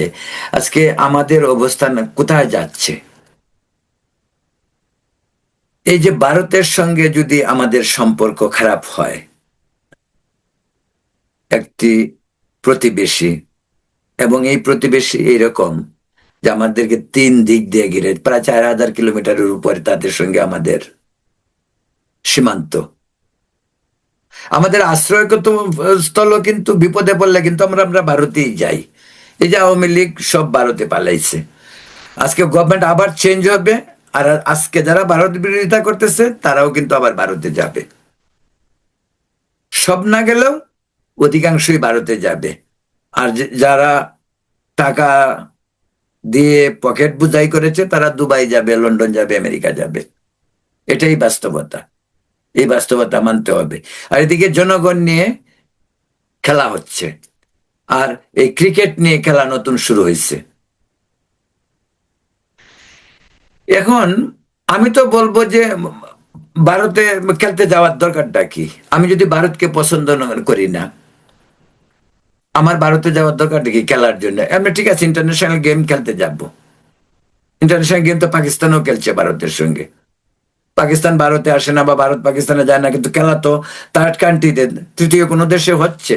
আজকে আমাদের অবস্থান কোথায় যাচ্ছে। এই যে ভারতের সঙ্গে যদি আমাদের সম্পর্ক খারাপ হয়, একটি প্রতিবেশী, এবং এই প্রতিবেশী এইরকম যে আমাদেরকে 3 দিক দিয়ে ঘিরে, প্রায় 4000 কিলোমিটারের উপরে তাদের সঙ্গে আমাদের সীমান্ত, আমাদের আশ্রয়গত স্থল, কিন্তু বিপদে পড়লে কিন্তু আমরা ভারতেই যাই। এই যে আওয়ামী লীগ সব ভারতে পালাইছে, আজকে গভর্নমেন্ট আবার চেঞ্জ হবে, আর আজকে যারা ভারত বিরোধিতা করতেছে তারাও কিন্তু আবার ভারতে যাবে। সব না গেলেও অধিকাংশই ভারতে যাবে। আর যারা টাকা দিয়ে পকেট বুঝাই করেছে তারা দুবাই যাবে, লন্ডন যাবে, আমেরিকা যাবে। এটাই বাস্তবতা, এই বাস্তবতা মানতে হবে। আর এদিকে জনগণ নিয়ে খেলা হচ্ছে, আর এই ক্রিকেট নিয়ে খেলা নতুন শুরু হয়েছে। এখন আমি তো বলবো যে ভারতে খেলতে যাওয়ার দরকারটা কি? আমি যদি ভারতকে পছন্দ করি না, আমার ভারতে যাওয়ার দরকারটা কি খেলার জন্য? আমি ঠিক আছে ইন্টারন্যাশনাল গেম খেলতে যাব, ইন্টারন্যাশনাল গেম তো পাকিস্তানও খেলছে ভারতের সঙ্গে। পাকিস্তান ভারতে আসে না বা ভারত পাকিস্তানে যায় না, কিন্তু খেলা তো থার্ড কান্ট্রিতে, তৃতীয় কোনো দেশে হচ্ছে।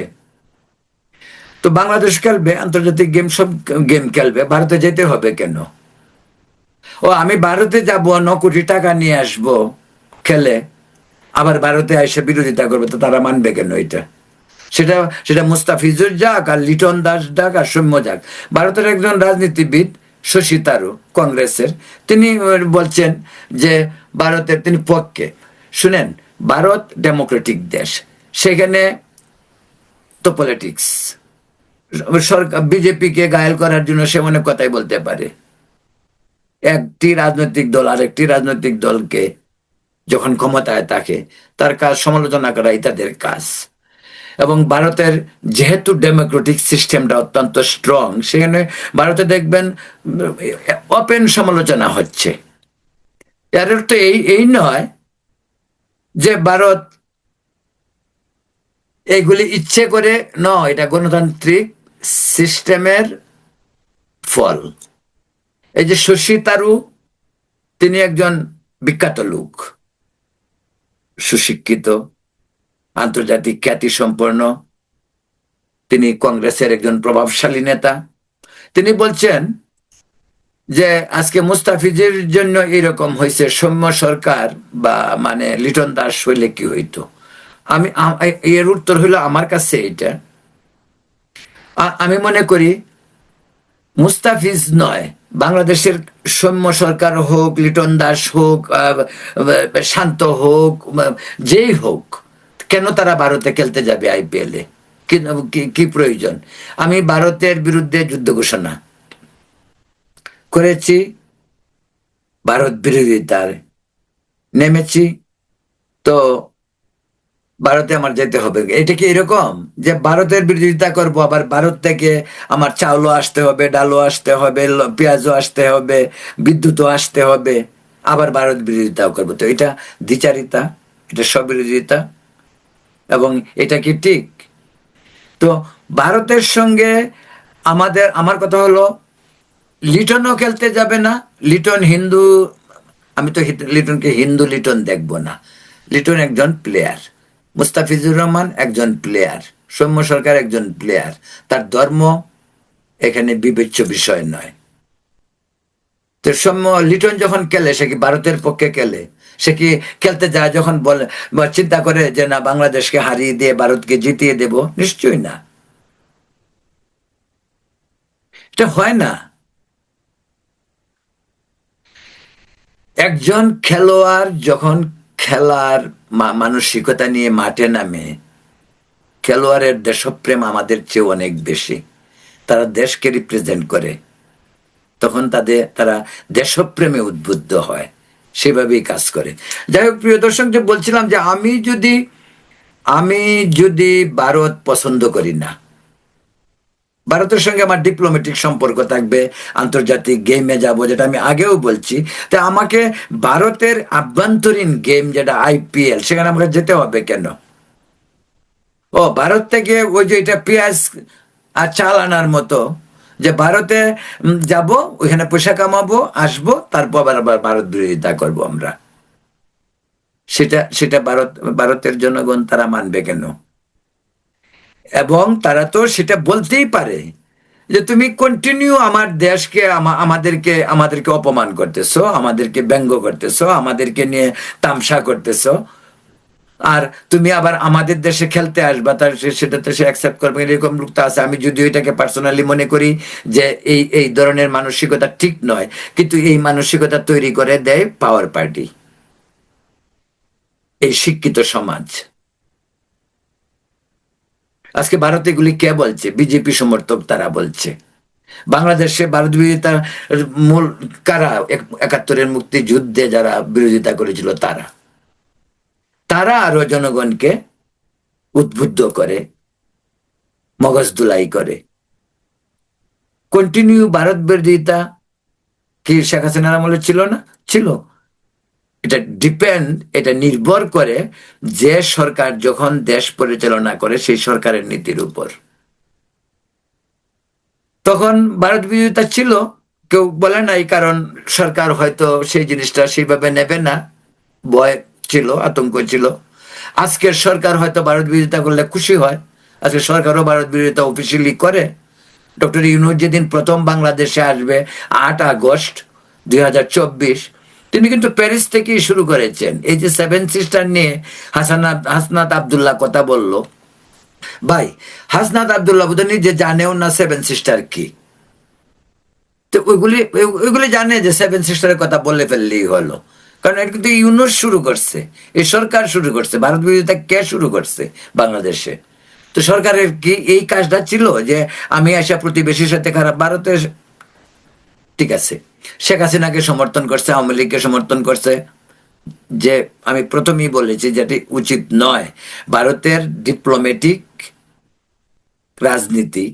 তো বাংলাদেশ খেলবে, আন্তর্জাতিক গেম, সব গেম খেলবে, ভারতে যেতে হবে কেন? ও আমি ভারতে যাব, 9 কোটি টাকা নিয়ে আসব খেলে, আবার ভারতে এসে বিরোধিতা করবে, তো তারা মানবে কেন এটা? সেটা সেটা মুস্তাফিজুর যাক আর লিটন দাস যাক আর সৌম্য যাক, ভারতের একজন রাজনীতিবিদ শশী থারুর, কংগ্রেসের, তিনি বলছেন যে ভারতের, তিনি পক্ষে। শুনেন, ভারত ডেমোক্রেটিক দেশ, সেখানে তো পলিটিক্স, সরকার বিজেপিকে ঘায়েল করার জন্য সে অনেক কথাই বলতে পারে। একটি রাজনৈতিক দল আরেকটি রাজনৈতিক দলকে যখন ক্ষমতায় থাকে, তার কাজ সমালোচনা করাই তাদের কাজ। এবং ভারতের যেহেতু ডেমোক্রেটিক সিস্টেমটা অত্যন্ত স্ট্রং, সেখানে ভারতে দেখবেন ওপেন সমালোচনা হচ্ছে। এর অর্থ এই এই নয় যে ভারত এইগুলি ইচ্ছে করে, নয়, এটা গণতান্ত্রিক সিস্টেমের ফল। এই যে শশী থারুর, তিনি একজন বিখ্যাত লোক, সুশিক্ষিত, আন্তর্জাতিক খ্যাতি সম্পন্ন, তিনি কংগ্রেসের একজন প্রভাবশালী নেতা। তিনি বলছেন যে আজকে মুস্তাফিজের জন্য এরকম হয়েছে, সৌম্য সরকার বা মানে লিটন দাস হইলে কি হইতো? এর উত্তর হইলো আমার কাছে এটা, আমি মনে করি মুস্তাফিজ নয়, বাংলাদেশের সৌম্য সরকার হোক, লিটন দাস হোক, শান্ত হোক, যেই হোক কেন, তারা ভারতে খেলতে যাবে আইপিএলে? কি প্রয়োজন? আমি ভারতের বিরুদ্ধে যুদ্ধ ঘোষণা করেছি, ভারত বিরোধিতার নেমেছি, তো ভারতে আমার যেতে হবে। এটা কি এরকম যে ভারতের বিরোধিতা করব, আবার ভারত থেকে আমার চাউলও আসতে হবে, ডালও আসতে হবে, পেঁয়াজও আসতে হবে, বিদ্যুৎও আসতে হবে, আবার ভারত বিরোধিতাও করবো? তো এটা দ্বিচারিতা, এটা স্ববিরোধিতা। এবং এটা কি ঠিক? তো ভারতের সঙ্গে আমার কথা হলো, লিটনও খেলতে যাবে না। লিটন হিন্দু, আমি তো লিটনকে হিন্দু লিটন দেখবো না। লিটন একজন প্লেয়ার, মুস্তাফিজুর রহমান একজন প্লেয়ার, সৌম্য সরকার একজন প্লেয়ার, তার ধর্ম এখানে বিবেচ্য বিষয় নয়। তো সৌম্য লিটন যখন খেলে, সে কি ভারতের পক্ষে খেলে? সে কি খেলতে যায় যখন বলে বা চিন্তা করে যে না, বাংলাদেশকে হারিয়ে দিয়ে ভারতকে জিতিয়ে দেব? নিশ্চয়ই না, এটা হয় না। একজন খেলোয়াড় যখন খেলার মানসিকতা নিয়ে মাঠে নামে, খেলোয়াড়ের দেশপ্রেম আমাদের চেয়ে অনেক বেশি, তারা দেশকে রিপ্রেজেন্ট করে, তখন তারা দেশপ্রেমে উদ্বুদ্ধ হয়, সেভাবেই কাজ করে। যাই হোক প্রিয় দর্শক, যে বলছিলাম যে আমি যদি ভারত পছন্দ করি না, ভারতের সঙ্গে আমার ডিপ্লোম্যাটিক সম্পর্ক থাকবে, আন্তর্জাতিক গেমে যাব, যেটা আমি আগেও বলছি, তা আমাকে ভারতের আভ্যন্তরীণ গেম যেটা আইপিএল, সেখানে আমাকে যেতে হবে কেন? ও ভারত থেকে ওই যে এটা পেঁয়াজ আর চাল আনার মতো, যে ভারতে যাব, ওইখানে পয়সা কামাবো, আসবো, তারপর আবার ভারত বিরোধিতা করবো আমরা, সেটা সেটা ভারতের জনগণ তারা মানবে কেন? এবং তারা তো সেটা বলতেই পারে যে তুমি কন্টিনিউ আমার দেশকে, আমাদেরকে অপমান করতেছো, আমাদেরকে ব্যঙ্গ করতেছো, আমাদেরকে নিয়ে তামসা করতেছো, আর তুমি আবার আমাদের দেশে খেলতে আসবা, তার সেটা তো সে অ্যাকসেপ্ট করবে? এরকম লোক তো আছে। আমি যদিও এটাকে পার্সোনালি মনে করি যে এই ধরনের মানসিকতা ঠিক নয়, কিন্তু এই মানসিকতা তৈরি করে দেয় পাওয়ার পার্টি, এই শিক্ষিত সমাজ। আজকে ভারতে এগুলি কে বলছে? বিজেপি সমর্থক তারা বলছে। বাংলাদেশে ভারত বিরোধিতার মূল কারা? 71-এর মুক্তিযুদ্ধে যারা বিরোধিতা করেছিল, তারা আরো জনগণকে উদ্বুদ্ধ করে, মগজ ধুলাই করে। কন্টিনিউ ভারত বিরোধিতা কি শেখ হাসিনার আমলে ছিল না? ছিল। এটা নির্ভর করে যে সরকার যখন দেশ পরিচালনা করে, সেই সরকারের নীতির উপর। তখন ভারত বিরোধিতা ছিল, কেউ বলে নাই, কারণ সরকার হয়তো সেই জিনিসটা সেইভাবে নেবে না, ভয় ছিল, আতঙ্ক ছিল। আজকের সরকার হয়তো ভারত বিরোধিতা করলে খুশি হয়, আজকে সরকারও ভারত বিরোধিতা অফিসিয়ালি করে। ডক্টর ইউনূস যেদিন প্রথম বাংলাদেশে আসবে 8 আগস্ট 2024, তিনি কিন্তু প্যারিস থেকেই শুরু করেছেন। এই যে 7 সিস্টার নিয়ে হাসনাত আবদুল্লাহ কথা বললো, ভাই হাসনাত আবদুল্লাহ বোধ নিজে জানেও না 7 সিস্টার কি। তো ওইগুলি জানে যে 7 সিস্টারের কথা বলে ফেললেই হলো, কারণ এটা কিন্তু ইউনূস শুরু করছে, এই সরকার শুরু করছে। ভারত বিরোধিতা কে শুরু করছে বাংলাদেশে? তো সরকারের কি এই কাজটা ছিল যে আমি আসা প্রতিবেশীর সাথে খারাপ? ভারতের ঠিক আছে, শেখ হাসিনাকে সমর্থন করছে, আওয়ামী লীগকে সমর্থন করছে, যে আমি প্রথমেই বলেছি যেটি উচিত নয়। ভারতের ডিপ্লোম্যাটিক রাজনীতি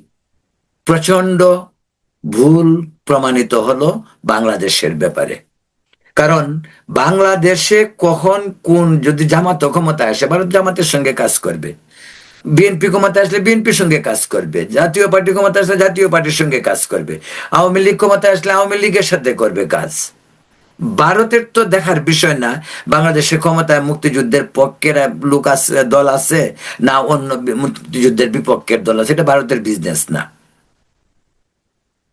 প্রচন্ড ভুল প্রমাণিত হলো বাংলাদেশের ব্যাপারে। কারণ বাংলাদেশে কখন কোন, যদি জামাত ক্ষমতায় আসে ভারত জামাতের সঙ্গে কাজ করবে, বিএনপি ক্ষমতায় আসলে বিএনপির সঙ্গে কাজ করবে, জাতীয় পার্টি ক্ষমতায় আসলে জাতীয় পার্টির সঙ্গে কাজ করবে, আওয়ামী লীগ ক্ষমতায় আসলে আওয়ামী লীগের সাথে করবে কাজ। ভারতের তো দেখার বিষয় না বাংলাদেশের ক্ষমতায় মুক্তিযুদ্ধের পক্ষের লোক আছে, দল আছে, না অন্য মুক্তিযুদ্ধের বিপক্ষের দল আছে। এটা ভারতের বিজনেস না।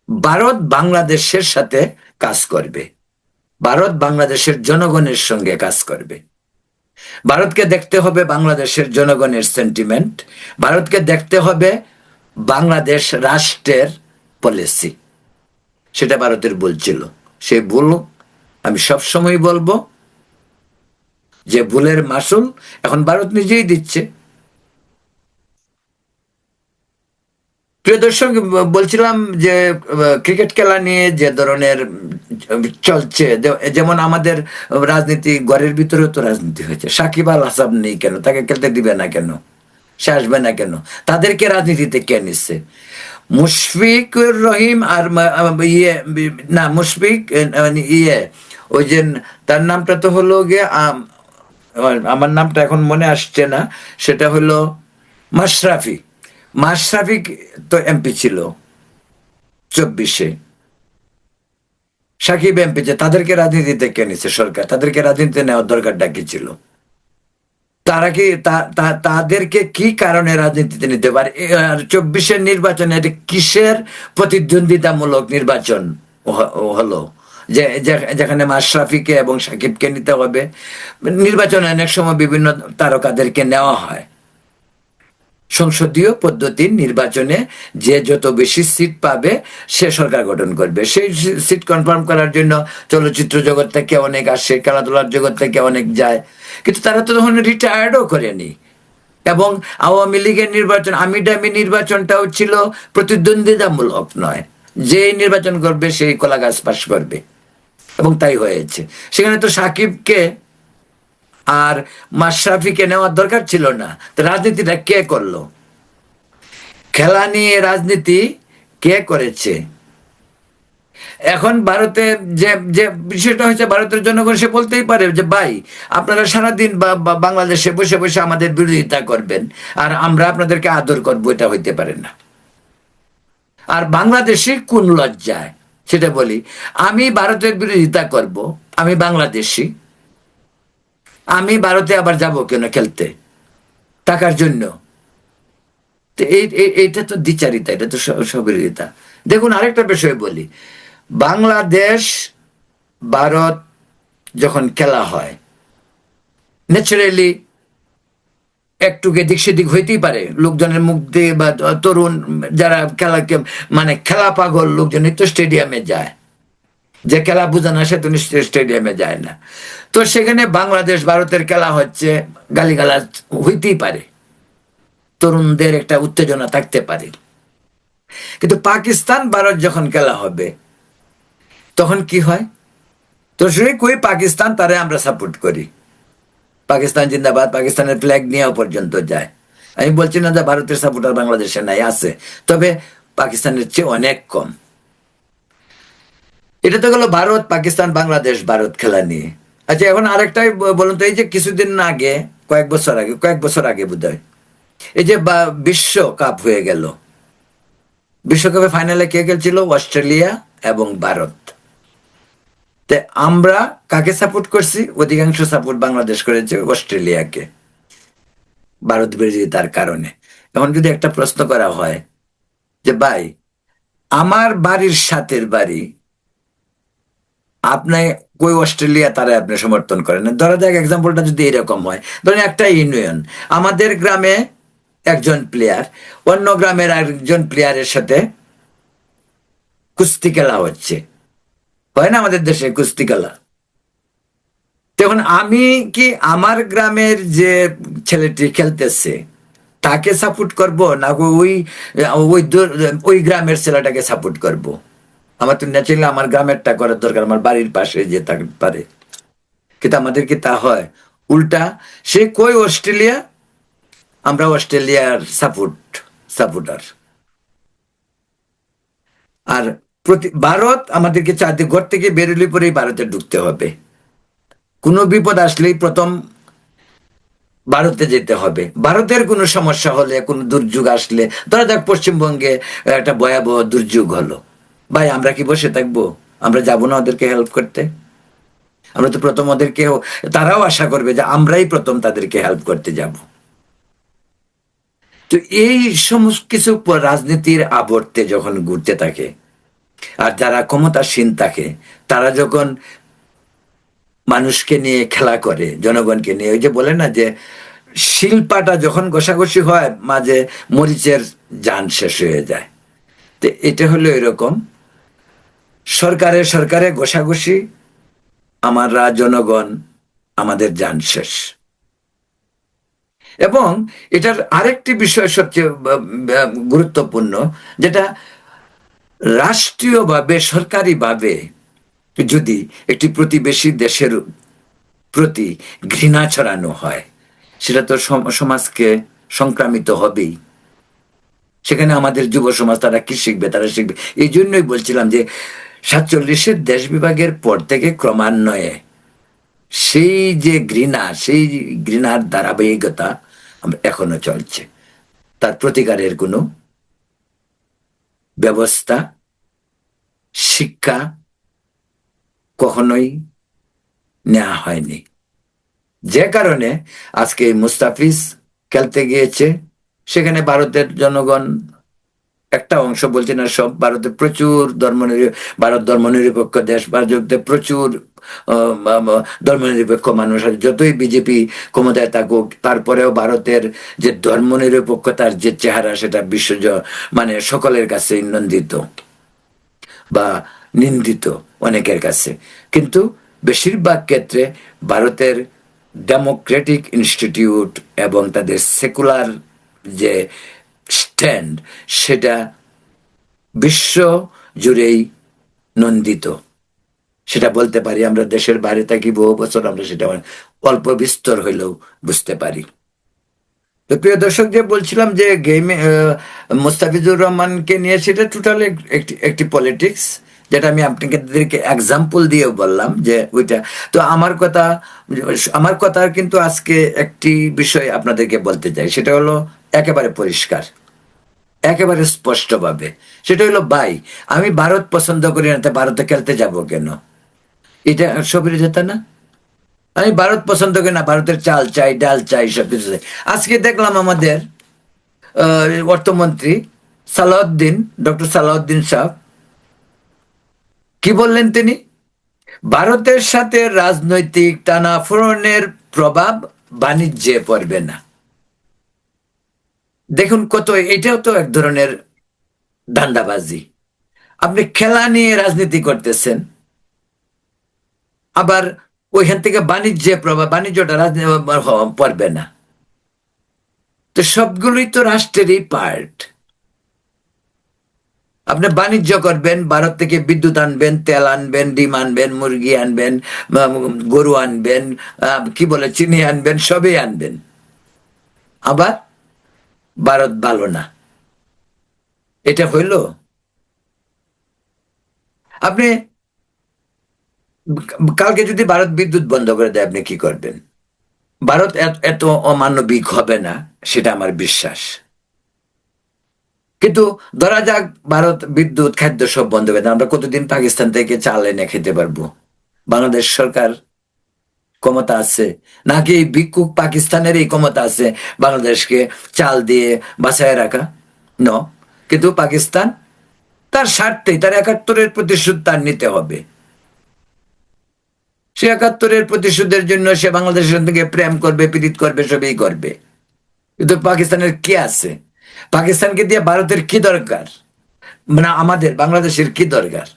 ভারত বাংলাদেশের সাথে কাজ করবে, ভারত বাংলাদেশের জনগণের সঙ্গে কাজ করবে। ভারতকে দেখতে হবে বাংলাদেশের জনগণের সেন্টিমেন্ট, ভারতকে দেখতে হবে বাংলাদেশ রাষ্ট্রের পলিসি। সেটা ভারতের ভুল ছিল। সেই ভুল আমি সবসময় বলবো যে ভুলের মাসুল এখন ভারত নিজেই দিচ্ছে। প্রিয় দর্শক, বলছিলাম যে ক্রিকেট খেলা নিয়ে যে ধরনের চলছে, যেমন আমাদের রাজনীতি, ঘরের ভিতরে তো রাজনীতি হয়েছে। সাকিব আল হাসান নেই কেন? তাকে খেলতে দিবে না কেন? সে আসবে না কেন? তাদেরকে রাজনীতিতে কে নিচ্ছে? মুশফিকুর রহিম আর ইয়ে না, মুশফিক ইয়ে ওই যে তার নামটা তো হলো গিয়ে, আমার নামটা এখন মনে আসছে না, সেটা হলো মাশরাফি। মাশরাফি তো এমপি ছিল 24-এ, সাকিব এমপি, যে তাদেরকে রাজনীতিতে কে নিচ্ছে সরকার? তাদেরকে রাজনীতিতে নেওয়ার দরকারটা কি ছিল? তারা কি তাদেরকে কি কারণে রাজনীতিতে নিতে পারে? আর 24-এর নির্বাচনে এটা কিসের প্রতিদ্বন্দ্বিতামূলক নির্বাচন হলো যে যেখানে মাশরাফিকে এবং সাকিবকে নিতে হবে? নির্বাচনে অনেক সময় বিভিন্ন তারকাদেরকে নেওয়া হয়। সংসদীয় পদ্ধতির নির্বাচনে যে যত বেশি সিট পাবে সে সরকার গঠন করবে। সেই সিট কনফার্ম করার জন্য চলচ্চিত্র জগৎ থেকে অনেক আসে, খেলাধুলার জগৎ থেকে অনেক যায়, কিন্তু তারা তো তখন রিটায়ার্ডও করেনি। এবং আওয়ামী লীগের নির্বাচন, আমি ডামি নির্বাচনটাও ছিল প্রতিদ্বন্দ্বিতামূলক নয়, যে নির্বাচন করবে সেই কলা গাছ পাস করবে, এবং তাই হয়েছে। সেখানে তো সাকিবকে আর মাশরাফিকে নেওয়ার দরকার ছিল না। তো রাজনীতিটা কে করলো? খেলা নিয়ে রাজনীতি কে করেছে? এখন ভারতে যে যে বিষয়টা হয়েছে, ভারতের জনগণ সে বলতেই পারে যে ভাই আপনারা সারাদিন বাংলাদেশে বসে বসে আমাদের বিরোধিতা করবেন আর আমরা আপনাদেরকে আদর করবো, এটা হইতে পারে না। আর বাংলাদেশে কোন লজ্জায় সেটা বলি, আমি ভারতের বিরোধিতা করব, আমি বাংলাদেশি, আমি ভারতে আবার যাব কেন খেলতে? টাকার জন্য? তো এইটা তো দ্বিচারিতা, এটা তো স্ববিরোধিতা। দেখুন আরেকটা বিষয় বলি, বাংলাদেশ ভারত যখন খেলা হয় ন্যাচারালি একটু এদিক সেদিক হইতেই পারে, লোকজনের মুখ দিয়ে, বা তরুণ যারা খেলাকে মানে খেলা পাগল লোকজন তো স্টেডিয়ামে যায়, যে খেলা বুঝে না সে তো নিশ্চয়ই স্টেডিয়ামে যায় না। তো সেখানে বাংলাদেশ ভারতের খেলা হচ্ছে, গালিগালাজ হইতেই পারে, তরুণদের একটা উত্তেজনা থাকতে পারে। কিন্তু পাকিস্তান ভারত যখন খেলা হবে তখন কি হয়? তো শুনে কই পাকিস্তান, তারে আমরা সাপোর্ট করি, পাকিস্তান জিন্দাবাদ, পাকিস্তানের ফ্ল্যাগ নিয়েও পর্যন্ত যায়। আমি বলছি না যে ভারতের সাপোর্টার বাংলাদেশে নাই, আছে, তবে পাকিস্তানের চেয়ে অনেক কম। এটা তো গেল ভারত পাকিস্তান বাংলাদেশ ভারত খেলা নিয়ে। আচ্ছা এখন আরেকটাই বলুন তো, এই যে কিছুদিন আগে, কয়েক বছর আগে বোধহয় এই যে বিশ্বকাপ হয়ে গেল, বিশ্বকাপে ফাইনালে কে খেলছিল? অস্ট্রেলিয়া এবং ভারত। আমরা কাকে সাপোর্ট করছি? অধিকাংশ সাপোর্ট বাংলাদেশ করেছে অস্ট্রেলিয়াকে, ভারত বিরোধিতার কারণে। এখন যদি একটা প্রশ্ন করা হয় যে ভাই, আমার বাড়ির সাথের বাড়ি, আপনি কই অস্ট্রেলিয়া তারা আপনি সমর্থন করেন না, ধরা যাক এক্সাম্পলটা যদি এরকম হয়, ধরেন একটা ইউনিয়ন, আমাদের গ্রামে একজন প্লেয়ার অন্য গ্রামের একজন প্লেয়ারের সাথে কুস্তি খেলা হচ্ছে, হয় না আমাদের দেশে কুস্তি খেলা, তখন আমি কি আমার গ্রামের যে ছেলেটি খেলতেছে তাকে সাপোর্ট করব, না ওই ওই ওই গ্রামের ছেলেটাকে সাপোর্ট করব? আমার তো ন্যাচারালি আমার গ্রামেরটা করার দরকার, আমার বাড়ির পাশে যে থাকতে পারে। কিন্তু আমাদের কি তা হয়? উল্টা, সে কই অস্ট্রেলিয়া, আমরা অস্ট্রেলিয়ার সাপোর্টার। আর ভারত আমাদেরকে চারদিকে ঘর থেকে বেরোলে পরেই ভারতে ঢুকতে হবে, কোনো বিপদ আসলেই প্রথম ভারতে যেতে হবে। ভারতের কোনো সমস্যা হলে, কোনো দুর্যোগ আসলে, ধরা যাক পশ্চিমবঙ্গে একটা ভয়াবহ দুর্যোগ হলো, ভাই আমরা কি বসে থাকবো? আমরা যাবো না ওদেরকে হেল্প করতে? আমরা তো প্রথম ওদেরকে, তারাও আশা করবে যে আমরাই প্রথম তাদেরকে হেল্প করতে যাব। তো এই সমস্ত কিছু রাজনীতির আবর্তে যখন ঘুরতে থাকে, আর যারা ক্ষমতাসীন থাকে, তারা যখন মানুষকে নিয়ে খেলা করে, জনগণকে নিয়ে, ওই যে বলে না যে শিল্পাটা যখন ঘষাঘষি হয় মাঝে মরিচের জান শেষ হয়ে যায়, তো এটা হলো এরকম, সরকারে ঘষাঘষি, আমরা জনগণ, আমাদের জান শেষ। এবং এটার আরেকটি বিষয় সবচেয়ে গুরুত্বপূর্ণ, যেটা রাষ্ট্রীয়ভাবে, সরকারিভাবে যদি একটি প্রতিবেশী দেশের প্রতি ঘৃণা ছড়ানো হয়, সেটা তো সমাজকে সংক্রামিত হবেই। সেখানে আমাদের যুব সমাজ তারা কি শিখবে? তারা শিখবে, এই জন্যই বলছিলাম যে 47-এর দেশ বিভাগের পর থেকে ক্রমান্বয়ে সেই যে ঘৃণা, সেই ঘৃণার ধারাবাহিকতা এখনো চলছে। তার প্রতিকারের কোনো ব্যবস্থা, শিক্ষা কখনোই নেওয়া হয়নি। যে কারণে আজকে মুস্তাফিজ খেলতে গিয়েছে, সেখানে ভারতের জনগণ, একটা অংশ, বলছে না সব, ভারতে প্রচুর ভারত ধর্মনিরপেক্ষ দেশ, ভারতে প্রচুর ধর্মনিরপেক্ষ মানুষ আছে। যতই বিজেপি ক্ষমতায় থাকুক, তারপরেও ভারতের যে ধর্মনিরপেক্ষতার যে চেহারা, সেটা মানে সকলের কাছে নন্দিত বা নিন্দিত অনেকের কাছে। কিন্তু বেশিরভাগ ক্ষেত্রে ভারতের ডেমোক্রেটিক ইনস্টিটিউট এবং তাদের সেকুলার যে স্ট্যান্ড, সেটা বিশ্ব জুড়েই নন্দিত। সেটা বলতে পারি, আমরা দেশের বাইরে থাকি বহু বছর, আমরা সেটা অল্প বিস্তর হইলেও বুঝতে পারি। তো প্রিয় দর্শক, যে বলছিলাম যে গেমে মুস্তাফিজুর রহমানকে নিয়ে, সেটা টোটাল একটি পলিটিক্স, যেটা আমি আপনাদেরকে এক্সাম্পল দিয়ে বললাম যে ওইটা। তো আমার কথা কিন্তু আজকে একটি বিষয় আপনাদেরকে বলতে চাই, সেটা হলো একেবারে পরিষ্কার, একেবারে স্পষ্টভাবে। সেটা হলো, ভাই আমি ভারত পছন্দ করি না, ভারতে খেলতে যাব কেন? এটা সবই যেত না। আমি ভারত পছন্দ করি না, ভারতের চাল চাই, ডাল চাই, সবকিছু চাই। আজকে দেখলাম আমাদের অর্থমন্ত্রী ডক্টর সালাউদ্দিন সাহেব কি বললেন, তিনি ভারতের সাথে রাজনৈতিক টানাফোড়েনের প্রভাব বাণিজ্যে পড়বে না। দেখুন কত, এটাও তো এক ধরনের ধান্দাবাজি। আপনি খেলা নিয়ে রাজনীতি করতেছেন, আবার ওইখান থেকে বাণিজ্যটা পড়বে না। তো সবগুলোই তো রাষ্ট্রেরই পার্ট। আপনি বাণিজ্য করবেন, ভারত থেকে বিদ্যুৎ আনবেন, তেল আনবেন, ডিম আনবেন, মুরগি আনবেন, গরু আনবেন, কি বলে চিনি আনবেন, সবই আনবেন। আবার ভারত ভালো না, এটা হইল? আপনি কালকে যদি ভারত বিদ্যুৎ বন্ধ করে দেয়, আপনি কি করবেন? ভারত এত অমানবিক হবে না, সেটা আমার বিশ্বাস। কিন্তু ধরা যাক ভারত বিদ্যুৎ, খাদ্য সব বন্ধ করে দেয়, আমরা কতদিন পাকিস্তান থেকে চাল এনে খেতে পারবো? বাংলাদেশ সরকার ক্ষমতা আছে, নাকি এই ভিক্ষুক পাকিস্তানের এই ক্ষমতা আছে বাংলাদেশকে চাল দিয়ে বাঁচায় রাখা? ন। কিন্তু পাকিস্তান তার স্বার্থেই, তার 71-এর প্রতিশোধ তার নিতে হবে। সে 71-এর প্রতিশোধের জন্য সে বাংলাদেশের সঙ্গে প্রেম করবে, প্রীতি করবে, সবই করবে। কিন্তু পাকিস্তানের কি আছে? পাকিস্তানকে দিয়ে ভারতের কি দরকার? মানে আমাদের বাংলাদেশের কি দরকার?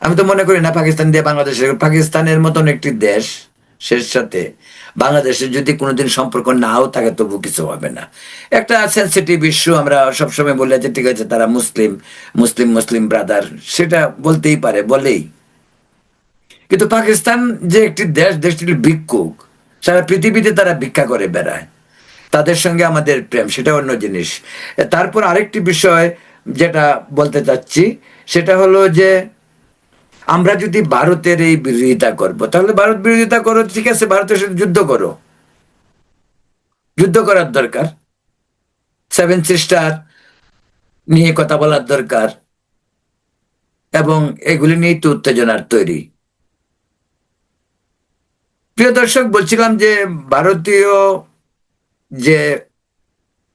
আমি তো মনে করি না পাকিস্তান দিয়ে বাংলাদেশের, পাকিস্তানের মতন একটি দেশ সের সাথে বাংলাদেশের যদি কোনোদিন সম্পর্ক নাও থাকে তবু কিছু হবে না। একটা সেন্সিটিভ ইস্যু, আমরা সবসময় বলে যে ঠিক আছে তারা মুসলিম, মুসলিম মুসলিম ব্রাদার, সেটা বলতেই পারে, বলেই। কিন্তু পাকিস্তান যে একটি দেশ, দেশটি ভিক্ষুক, সারা পৃথিবীতে তারা ভিক্ষা করে বেড়ায়, তাদের সঙ্গে আমাদের প্রেম সেটা অন্য জিনিস। তারপর আরেকটি বিষয় যেটা বলতে চাচ্ছি সেটা হলো যে আমরা যদি ভারতের এই বিরোধিতা করব, তাহলে ভারত বিরোধিতা করো, ঠিক আছে, ভারতের সাথে যুদ্ধ করো, যুদ্ধ করার দরকার, সেভেন সিস্টার নিয়ে কথা বলার দরকার, এবং এগুলি নিয়েই তো উত্তেজনার তৈরি। প্রিয় দর্শক, বলছিলাম যে ভারতীয় যে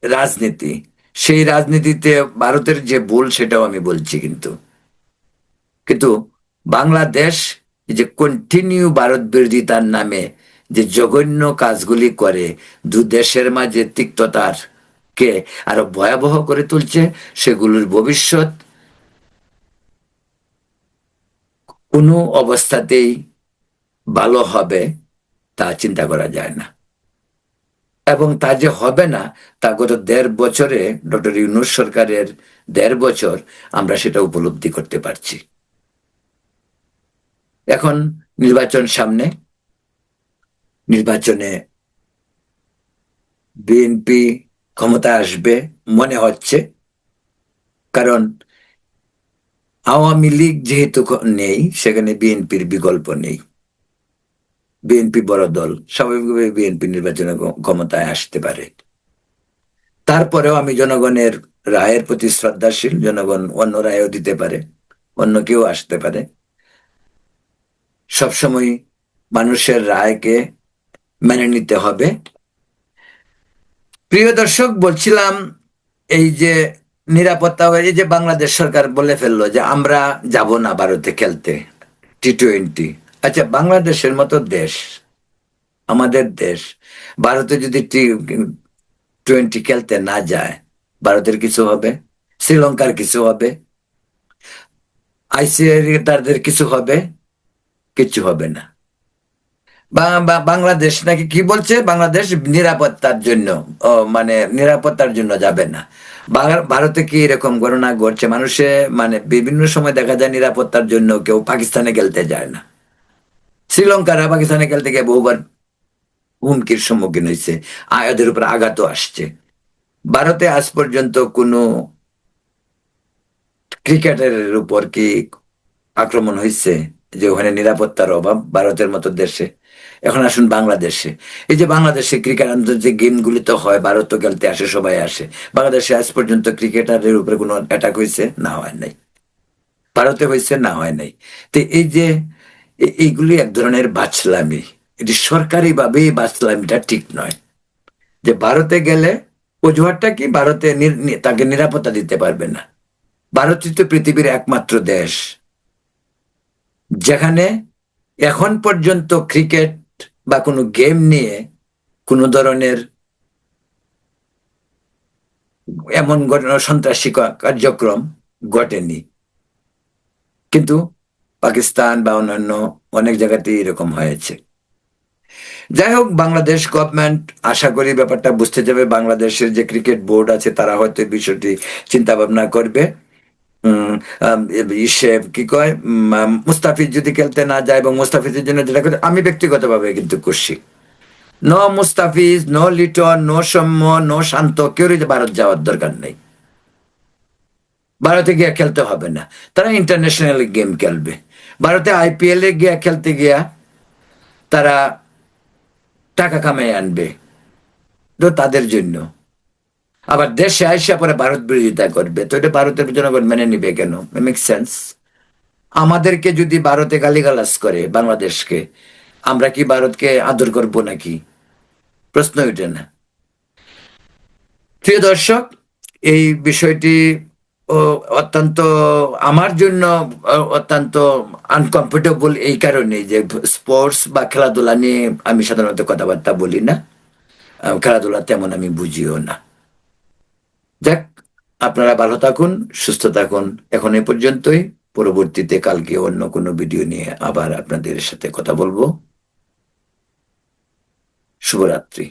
রাজনীতি, সেই রাজনীতিতে ভারতের যে ভুল সেটাও আমি বলছি, কিন্তু কিন্তু বাংলাদেশ যে কন্টিনিউ ভারত বিরোধিতার নামে যে জঘন্য কাজগুলি করে দু দেশের মাঝে তিক্ততার কে আরো ভয়াবহ করে তুলছে, সেগুলোর ভবিষ্যৎ কোনো অবস্থাতেই ভালো হবে তা চিন্তা করা যায় না। এবং তা যে হবে না, তা গত 1.5 বছরে, ডক্টর ইউনূস সরকারের 1.5 বছর আমরা সেটা উপলব্ধি করতে পারছি। এখন নির্বাচন সামনে, নির্বাচনে বিএনপি ক্ষমতা আসবে মনে হচ্ছে, কারণ আওয়ামী লীগ যেহেতু নেই, সেখানে বিএনপির বিকল্প নেই। বিএনপি বড় দল, স্বাভাবিকভাবে বিএনপি নির্বাচনে ক্ষমতায় আসতে পারে। তারপরেও আমি জনগণের রায়ের প্রতি শ্রদ্ধাশীল, জনগণ অন্য রায়ও দিতে পারে, অন্য কেউ আসতে পারে। সবসময় মানুষের রায়কে মেনে নিতে হবে। প্রিয় দর্শক, বলছিলাম এই যে নিরাপত্তা, এই যে বাংলাদেশ সরকার বলে ফেললো যে আমরা যাব না ভারতে খেলতে T20। আচ্ছা, বাংলাদেশের মতো দেশ, আমাদের দেশ, ভারতে যদি T20 খেলতে না যায়, ভারতের কিছু হবে? শ্রীলঙ্কার কিছু হবে? আইসিসি তাদের কিছু হবে? কিছু হবে না। বাংলাদেশ নাকি কি বলছে, বাংলাদেশ নিরাপত্তার জন্য, মানে নিরাপত্তার জন্য যাবে না। ভারতে কি এরকম ঘটনা ঘটছে? মানুষে মানে বিভিন্ন সময় দেখা যায় নিরাপত্তার জন্য কেউ পাকিস্তানে খেলতে যায় না। শ্রীলঙ্কারা পাকিস্তানে খেলতে গিয়ে বহুবার হুমকির সম্মুখীন হয়েছে, ওদের উপর আঘাতও আসছে। ভারতে আজ পর্যন্ত কোনো ক্রিকেটারের উপর কি আক্রমণ হয়েছে যে ওখানে নিরাপত্তার অভাব ভারতের মতো দেশে? এখন আসুন বাংলাদেশে, এই যে বাংলাদেশে ক্রিকেট আন্তর্জাতিক গেমগুলি তো হয়, ভারত তো খেলতে আসে, সবাই আসে। বাংলাদেশে আজ পর্যন্ত ক্রিকেটারের উপরে কোনো অ্যাটাক হয়েছে? না, হয় নাই। ভারতে হয়েছে? না, হয় নাই। তো এই যে এইগুলি এক ধরনের বাচলামি, এটি সরকারি ভাবে বাচলামিটা ঠিক নয়। যে ভারতে গেলে অজুহাতটা কি? ভারতে তাকে নিরাপত্তা দিতে পারবে না। ভারতই তো পৃথিবীর একমাত্র দেশ যেখানে এখন পর্যন্ত ক্রিকেট বা কোনো গেম নিয়ে কোনো ধরনের এমন সন্ত্রাসী কার্যক্রম ঘটেনি। কিন্তু পাকিস্তান বা অন্যান্য অনেক জায়গাতেই এরকম হয়েছে। যাই হোক, বাংলাদেশ গভর্নমেন্ট আশা করি ব্যাপারটা বুঝতে যাবে। বাংলাদেশের যে ক্রিকেট বোর্ড আছে তারা হয়তো বিষয়টি চিন্তা ভাবনা করবে। কি কয়, মুস্তাফিজ যদি খেলতে না যায়, এবং মুস্তাফিজের জন্য যেটা করে, আমি ব্যক্তিগতভাবে কিন্তু খুশি। No Mustafiz, no Liton, no Soumya, no Shanto, কেউ ভারত যাওয়ার দরকার নেই। ভারতে গিয়া খেলতে হবে না, তারা ইন্টারন্যাশনাল গেম খেলবে। ভারতে IPL এ গিয়া খেলতে গিয়া তারা টাকা কামাই আনবে, তো তাদের জন্য। আবার দেশে আইসা পরে ভারত বিরোধিতা করবে, তো এটা ভারতের জনগণ মেনে নিবে কেন? Make sense? আমাদেরকে যদি ভারতে গালিগালাজ করে বাংলাদেশকে, আমরা কি ভারতকে আদর করব নাকি? প্রশ্ন ওঠে না। প্রিয় দর্শক, এই বিষয়টি অত্যন্ত আমার জন্য অত্যন্ত আনকমফোর্টেবল এই কারণে যে স্পোর্টস বা খেলাধুলা নিয়ে আমি সাধারণত কথাবার্তা বলি না। খেলাধুলা তেমন আমি বুঝিও না। যাক, আপনারা ভালো থাকুন, সুস্থ থাকুন। এখন এ পর্যন্তই। পরবর্তীতে কালকে অন্য কোনো ভিডিও নিয়ে আবার আপনাদের সাথে কথা বলবো। শুভরাত্রি।